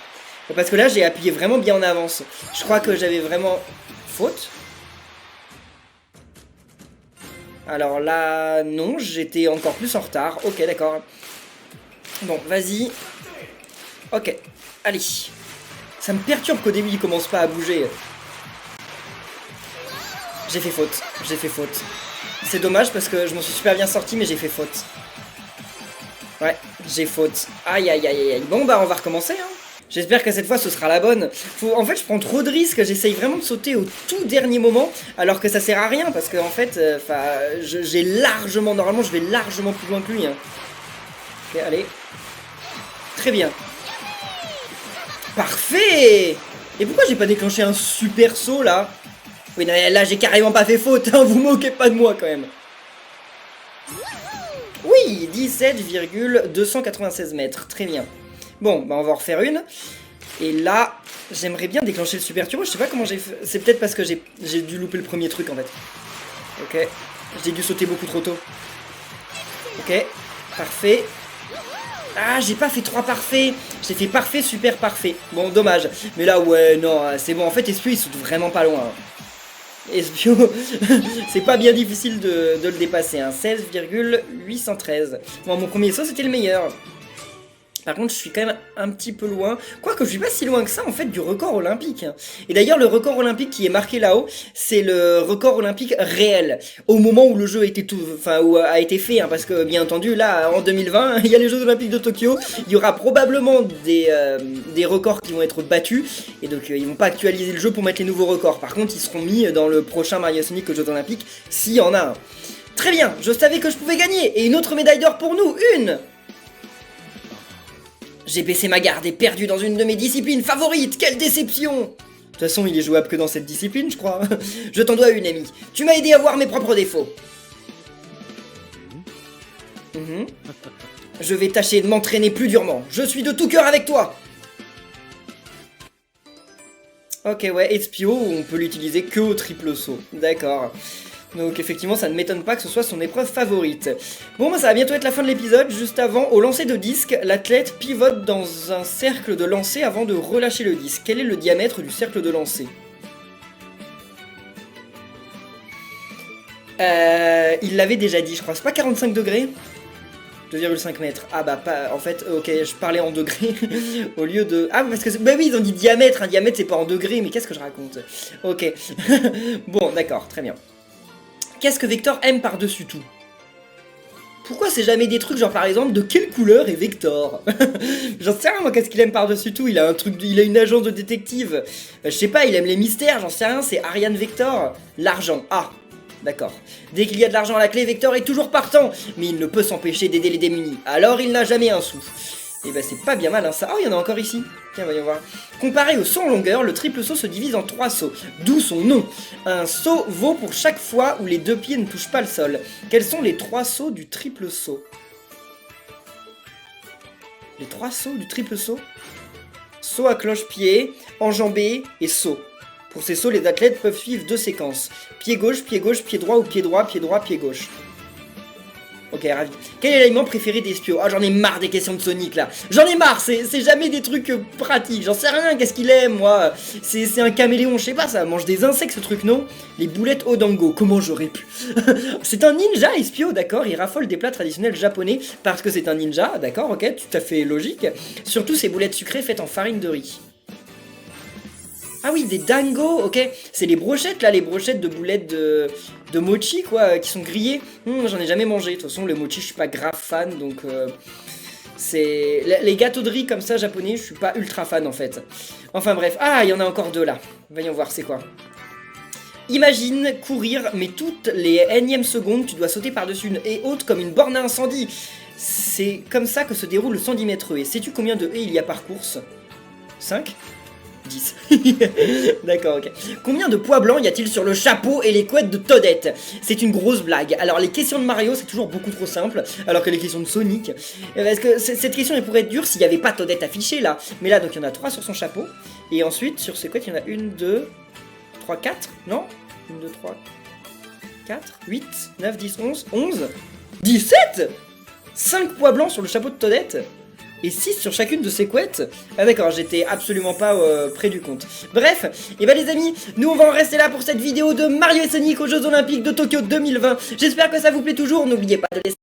Parce que là, j'ai appuyé vraiment bien en avance. Je crois que j'avais vraiment... Faute? Alors là, non, j'étais encore plus en retard. Ok, d'accord. Bon, vas-y. Ok, allez. Ça me perturbe qu'au début, il commence pas à bouger. J'ai fait faute. J'ai fait faute. C'est dommage parce que je m'en suis super bien sorti, mais j'ai fait faute. Ouais, j'ai faute. Aïe, aïe, aïe, aïe. Bon, bah, on va recommencer, hein. J'espère que cette fois ce sera la bonne. En fait je prends trop de risques, j'essaye vraiment de sauter au tout dernier moment, alors que ça sert à rien, parce que en fait, j'ai largement, normalement je vais largement plus loin que lui. Hein. Ok, allez. Très bien. Parfait. Et pourquoi j'ai pas déclenché un super saut là? Oui, non, là j'ai carrément pas fait faute, hein, vous moquez pas de moi quand même. Oui, 17,296 mètres, très bien. Bon, bah on va en refaire une. Et là, j'aimerais bien déclencher le super turbo. Je sais pas comment j'ai fait. C'est peut-être parce que j'ai dû louper le premier truc en fait. Ok. J'ai dû sauter beaucoup trop tôt. Ok. Parfait. Ah, j'ai pas fait 3 parfaits. J'ai fait parfait, super parfait. Bon, dommage. Mais là, ouais, non, c'est bon. En fait, Espio, il saute vraiment pas loin. Espio, c'est pas bien difficile de le dépasser. Hein. 16,813. Bon, mon premier saut, c'était le meilleur. Par contre, je suis quand même un petit peu loin. Quoique, je suis pas si loin que ça, en fait, du record olympique. Et d'ailleurs, le record olympique qui est marqué là-haut, c'est le record olympique réel. Au moment où le jeu a été, a été fait. Hein, parce que, bien entendu, là, en 2020, il y a les Jeux olympiques de Tokyo. Il y aura probablement des records qui vont être battus. Et donc, ils vont pas actualiser le jeu pour mettre les nouveaux records. Par contre, ils seront mis dans le prochain Mario Sonic aux Jeux olympiques, s'il y en a un. Très bien, je savais que je pouvais gagner. Et une autre médaille d'or pour nous, une! J'ai baissé ma garde et perdu dans une de mes disciplines favorites, quelle déception! De toute façon, il est jouable que dans cette discipline, je crois. Je t'en dois une, Amy. Tu m'as aidé à voir mes propres défauts. Je vais tâcher de m'entraîner plus durement. Je suis de tout cœur avec toi. Ok, ouais, Espio, on peut l'utiliser que au triple saut. D'accord. Donc effectivement, ça ne m'étonne pas que ce soit son épreuve favorite. Bon, bah, ça va bientôt être la fin de l'épisode. Juste avant, au lancer de disque, l'athlète pivote dans un cercle de lancer avant de relâcher le disque. Quel est le diamètre du cercle de lancer? Il l'avait déjà dit, je crois. C'est pas 45 degrés? 2,5 mètres. Ah bah pas, en fait, ok, je parlais en degrés au lieu de... Ah parce que... Bah oui, ils ont dit diamètre, un diamètre c'est pas en degrés, mais qu'est-ce que je raconte? Ok. Bon, d'accord, très bien. Qu'est-ce que Vector aime par-dessus tout? Pourquoi c'est jamais des trucs genre par exemple de quelle couleur est Vector? J'en sais rien moi, qu'est-ce qu'il aime par-dessus tout? Il a un truc, il a une agence de détective. Je sais pas, il aime les mystères, j'en sais rien, c'est Ariane Vector. L'argent, ah, d'accord. Dès qu'il y a de l'argent à la clé, Vector est toujours partant, mais il ne peut s'empêcher d'aider les démunis. Alors il n'a jamais un sou. Et bah c'est pas bien mal hein, ça. Oh, il y en a encore ici. Tiens, voyons voir. Comparé au saut en longueur, le triple saut se divise en 3 sauts, d'où son nom. Un saut vaut pour chaque fois où les deux pieds ne touchent pas le sol. Quels sont les 3 sauts du triple saut? Les 3 sauts du triple saut? Saut à cloche-pied, enjambé et saut. Pour ces sauts, les athlètes peuvent suivre 2 séquences. Pied gauche, pied droit ou pied droit, pied gauche. Ok, ravi. Quel est l'aliment préféré des Spio? Ah, j'en ai marre des questions de Sonic là. J'en ai marre, c'est jamais des trucs pratiques. J'en sais rien, qu'est-ce qu'il aime moi? C'est un caméléon, je sais pas, ça mange des insectes ce truc, non? Les boulettes Odango, comment j'aurais pu? C'est un ninja, Espio, d'accord? Il raffole des plats traditionnels japonais parce que c'est un ninja, d'accord, ok, tout à fait logique. Surtout ces boulettes sucrées faites en farine de riz. Ah oui, des dango, ok. C'est les brochettes là, les brochettes de boulettes de mochi quoi, qui sont grillées. J'en ai jamais mangé. De toute façon, le mochi, je suis pas grave fan, donc c'est les gâteaux de riz comme ça japonais, je suis pas ultra fan en fait. Enfin bref, ah, il y en a encore 2 là. Voyons voir, c'est quoi. Imagine courir, mais toutes les énièmes secondes, tu dois sauter par-dessus une haie haute comme une borne à incendie. C'est comme ça que se déroule le 110 mètres haies. Sais-tu combien de haies il y a par course? 5? 10. D'accord, ok. Combien de pois blancs y a-t-il sur le chapeau et les couettes de Toadette? C'est une grosse blague. Alors, les questions de Mario, c'est toujours beaucoup trop simple, alors que les questions de Sonic... Parce que cette question, elle pourrait être dure s'il n'y avait pas Toadette affiché, là. Mais là, donc, il y en a 3 sur son chapeau. Et ensuite, sur ses couettes, il y en a 1, 2, 3, 4. Non 1, 2, 3, 4, 8, 9, 10, 11, 11, 17 5 pois blancs sur le chapeau de Toadette et 6 sur chacune de ses couettes. Ah d'accord, j'étais absolument pas près du compte. Bref, et bah les amis, nous on va en rester là pour cette vidéo de Mario et Sonic aux Jeux Olympiques de Tokyo 2020. J'espère que ça vous plaît toujours, n'oubliez pas de laisser...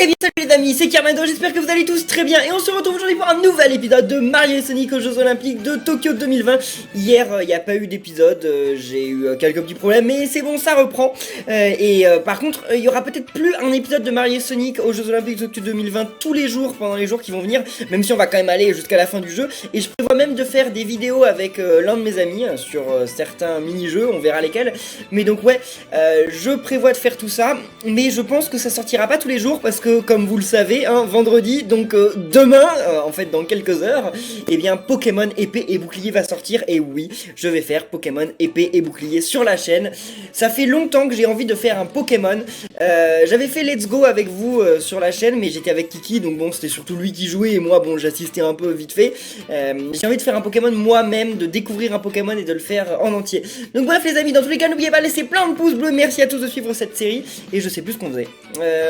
Et bien salut les amis, c'est Kermando, j'espère que vous allez tous très bien et on se retrouve aujourd'hui pour un nouvel épisode de Mario et Sonic aux Jeux Olympiques de Tokyo 2020. Hier, il n'y a pas eu d'épisode, j'ai eu quelques petits problèmes, mais c'est bon, ça reprend. Par contre, il y aura peut-être plus un épisode de Mario et Sonic aux Jeux Olympiques de Tokyo 2020 tous les jours, pendant les jours qui vont venir, même si on va quand même aller jusqu'à la fin du jeu. Et je prévois même de faire des vidéos avec l'un de mes amis sur certains mini-jeux, on verra lesquels. Mais donc ouais, je prévois de faire tout ça, mais je pense que ça sortira pas tous les jours parce que comme vous le savez, hein, vendredi, donc demain, en fait dans quelques heures, eh bien Pokémon épée et bouclier va sortir, et oui, je vais faire Pokémon épée et bouclier sur la chaîne. Ça fait longtemps que j'ai envie de faire un Pokémon, j'avais fait Let's Go avec vous sur la chaîne, mais j'étais avec Kiki, donc bon, c'était surtout lui qui jouait, et moi, bon, j'assistais un peu vite fait. J'ai envie de faire un Pokémon moi-même, de découvrir un Pokémon et de le faire en entier. Donc bref les amis, dans tous les cas, n'oubliez pas de laisser plein de pouces bleus, merci à tous de suivre cette série, et je sais plus ce qu'on faisait.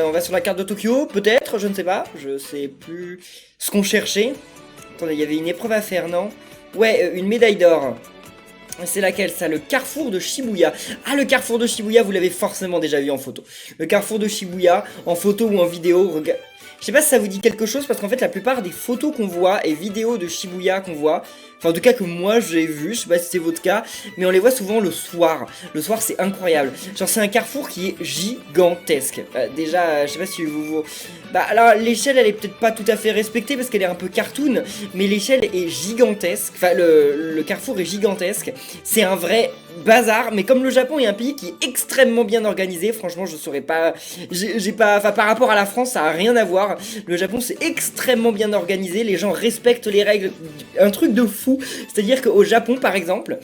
On va sur la carte de Tokyo, peut-être, je ne sais pas, je sais plus ce qu'on cherchait. Attendez, il y avait une épreuve à faire, non? Ouais, une médaille d'or. C'est laquelle ça? Le carrefour de Shibuya. Ah, le carrefour de Shibuya, vous l'avez forcément déjà vu en photo. Le carrefour de Shibuya, en photo ou en vidéo, regarde. Je sais pas si ça vous dit quelque chose, parce qu'en fait, la plupart des photos qu'on voit et vidéos de Shibuya qu'on voit, enfin en tout cas que moi j'ai vu, je sais pas si c'est votre cas, mais on les voit souvent le soir. Le soir c'est incroyable. Genre c'est un carrefour qui est gigantesque. Déjà, je sais pas si vous... Bah alors l'échelle elle est peut-être pas tout à fait respectée parce qu'elle est un peu cartoon, mais l'échelle est gigantesque. Enfin le carrefour est gigantesque. C'est un vrai bazar, mais comme le Japon est un pays qui est extrêmement bien organisé, franchement je saurais pas... J'ai pas... Enfin par rapport à la France ça a rien à voir. Le Japon c'est extrêmement bien organisé, les gens respectent les règles, un truc de fou. fou. C'est-à-dire qu'au Japon, par exemple,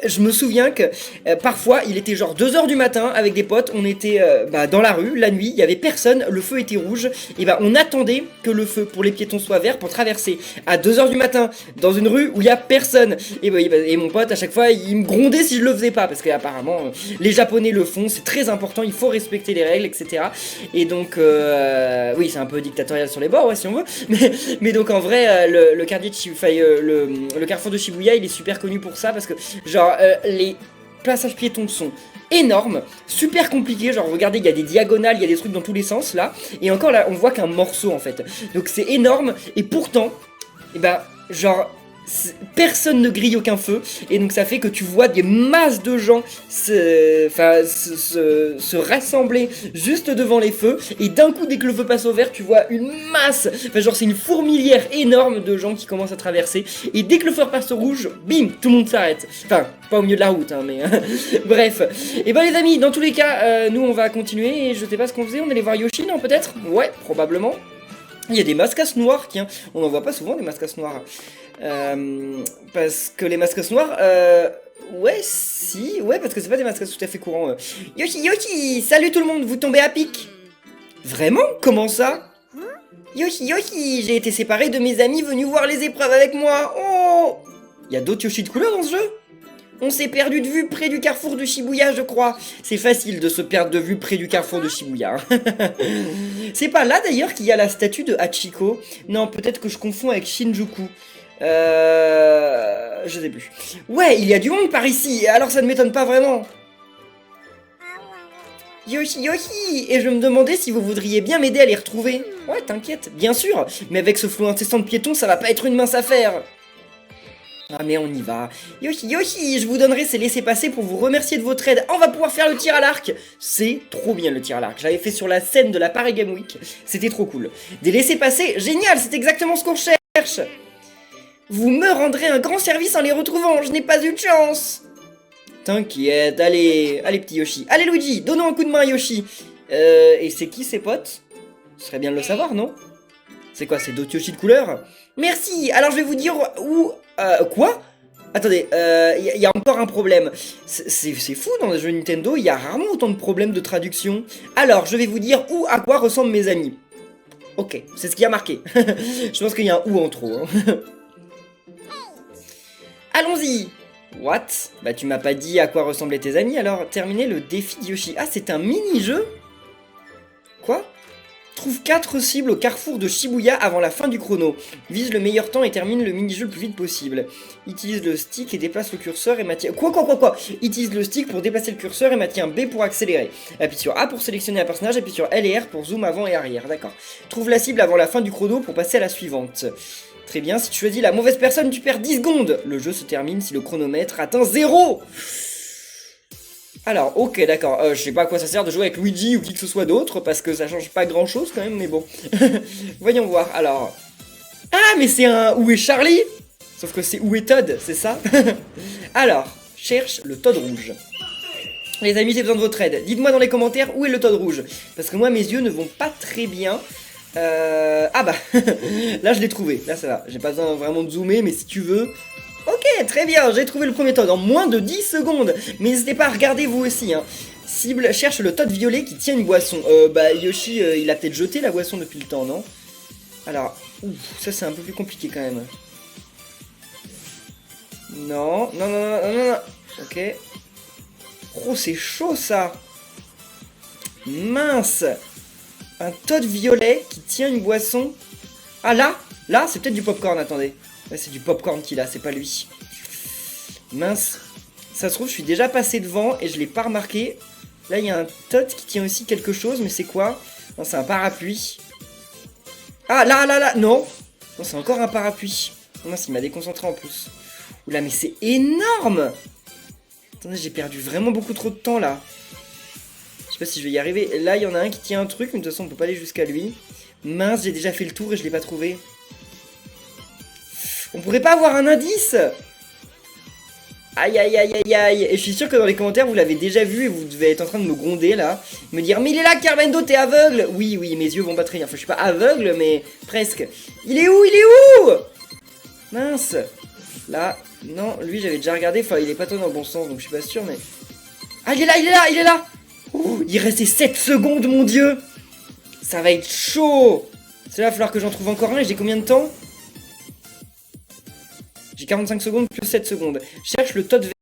je me souviens que parfois il était genre 2h du matin avec des potes, on était dans la rue la nuit, il y avait personne, le feu était rouge, et on attendait que le feu pour les piétons soit vert pour traverser à 2h du matin dans une rue où il y a personne. Et mon pote à chaque fois il me grondait si je le faisais pas parce qu'apparemment les Japonais le font, c'est très important, il faut respecter les règles, etc. Et donc oui, c'est un peu dictatorial sur les bords, ouais, si on veut, mais donc en vrai le carrefour de Shibuya il est super connu pour ça parce que genre les passages piétons sont énormes, super compliqués, genre regardez il y a des diagonales, il y a des trucs dans tous les sens là, et encore là on voit qu'un morceau en fait, donc c'est énorme, et pourtant, genre personne ne grille aucun feu, et donc ça fait que tu vois des masses de gens se rassembler juste devant les feux, et d'un coup dès que le feu passe au vert tu vois une masse, genre c'est une fourmilière énorme de gens qui commencent à traverser, et dès que le feu passe au rouge, bim, tout le monde s'arrête, enfin pas au milieu de la route mais bref, et les amis, dans tous les cas nous on va continuer, et je sais pas ce qu'on faisait, on allait voir Yoshi, non peut-être? Ouais, probablement. Il y a des mascasses noirs, tiens, on en voit pas souvent des mascasses noirs. Parce que les mascasses noirs, ouais, si, ouais, parce que c'est pas des mascasses tout à fait courants. Yoshi, salut tout le monde, vous tombez à pic? Vraiment? Comment ça? Yoshi, j'ai été séparé de mes amis venus voir les épreuves avec moi. Oh! Il y a d'autres Yoshi de couleur dans ce jeu? On s'est perdu de vue près du carrefour de Shibuya, je crois. C'est facile de se perdre de vue près du carrefour de Shibuya. C'est pas là d'ailleurs qu'il y a la statue de Hachiko? Non, peut-être que je confonds avec Shinjuku. Je sais plus. Ouais, il y a du monde par ici, alors ça ne m'étonne pas vraiment. Yoshi, et je me demandais si vous voudriez bien m'aider à les retrouver. Ouais, t'inquiète, bien sûr, mais avec ce flot incessant de piétons, ça va pas être une mince affaire. Ah mais on y va. Yoshi, je vous donnerai ces laissez-passer pour vous remercier de votre aide. On va pouvoir faire le tir à l'arc. C'est trop bien le tir à l'arc. J'avais fait sur la scène de la Paris Game Week. C'était trop cool. Des laissez-passer, génial, c'est exactement ce qu'on cherche. Vous me rendrez un grand service en les retrouvant, je n'ai pas eu de chance. T'inquiète, allez petit Yoshi. Allez Luigi, donnons un coup de main à Yoshi. Et c'est qui ses potes? Ce serait bien de le savoir, non? C'est quoi, c'est d'autres Yoshi de couleur? Merci, alors je vais vous dire où... quoi? Attendez, il y a encore un problème. C'est fou, dans les jeux Nintendo, il y a rarement autant de problèmes de traduction. Alors, je vais vous dire où à quoi ressemblent mes amis. Ok, c'est ce qui a marqué. Je pense qu'il y a un ou en trop. Hein. Allons-y. What? Bah tu m'as pas dit à quoi ressemblaient tes amis, alors terminer le défi de Yoshi. Ah, c'est un mini-jeu? Quoi? Trouve 4 cibles au carrefour de Shibuya avant la fin du chrono. Vise le meilleur temps et termine le mini-jeu le plus vite possible. Utilise le stick et déplace le curseur et maintiens... Quoi? Utilise le stick pour déplacer le curseur et maintiens B pour accélérer. Appuie sur A pour sélectionner un personnage, appuie sur L et R pour zoom avant et arrière. D'accord. Trouve la cible avant la fin du chrono pour passer à la suivante. Très bien, si tu choisis la mauvaise personne, tu perds 10 secondes. Le jeu se termine si le chronomètre atteint 0. Alors, ok, d'accord, je sais pas à quoi ça sert de jouer avec Luigi ou qui que ce soit d'autre, parce que ça change pas grand chose quand même, mais bon. Voyons voir, alors... Ah, mais c'est un Où est Charlie? Sauf que c'est Où est Todd, c'est ça? Alors, cherche le Todd rouge. Les amis, j'ai besoin de votre aide. Dites-moi dans les commentaires où est le Todd rouge. Parce que moi, mes yeux ne vont pas très bien. Ah bah, là je l'ai trouvé, là ça va. J'ai pas besoin vraiment de zoomer, mais si tu veux... Ok, très bien, j'ai trouvé le premier Todd en moins de 10 secondes. Mais n'hésitez pas à regarder vous aussi, hein. Cible, cherche le Todd violet qui tient une boisson. Bah Yoshi, il a peut-être jeté la boisson depuis le temps, non? Alors, ouf, ça c'est un peu plus compliqué quand même. Non. Ok. Oh, c'est chaud ça. Mince. Un Todd violet qui tient une boisson. Ah là, c'est peut-être du popcorn, attendez. Ouais, c'est du popcorn qu'il a, c'est pas lui. Mince. Ça se trouve, je suis déjà passé devant et je l'ai pas remarqué. Là, il y a un Todd qui tient aussi quelque chose, mais c'est quoi? Non, c'est un parapluie. Ah, là, non. Non, c'est encore un parapluie. Mince, il m'a déconcentré en plus. Oula, mais c'est énorme. Attendez, j'ai perdu vraiment beaucoup trop de temps, là. Je sais pas si je vais y arriver. Là, il y en a un qui tient un truc, mais de toute façon, on peut pas aller jusqu'à lui. Mince, j'ai déjà fait le tour et je l'ai pas trouvé. On pourrait pas avoir un indice? Aïe. Et je suis sûr que dans les commentaires, vous l'avez déjà vu et vous devez être en train de me gronder, là. Me dire, mais il est là, Carmendo, t'es aveugle? Oui, mes yeux vont pas très bien. Enfin, je suis pas aveugle, mais presque. Il est où? Mince. Là, non, lui j'avais déjà regardé, enfin il est pas trop dans le bon sens donc je suis pas sûr mais... Ah il est là, il est là, il est là. Oh, il restait 7 secondes mon dieu. Ça va être chaud. C'est là, il va falloir que j'en trouve encore un et j'ai combien de temps? J'ai 45 secondes plus 7 secondes. Je cherche le Todd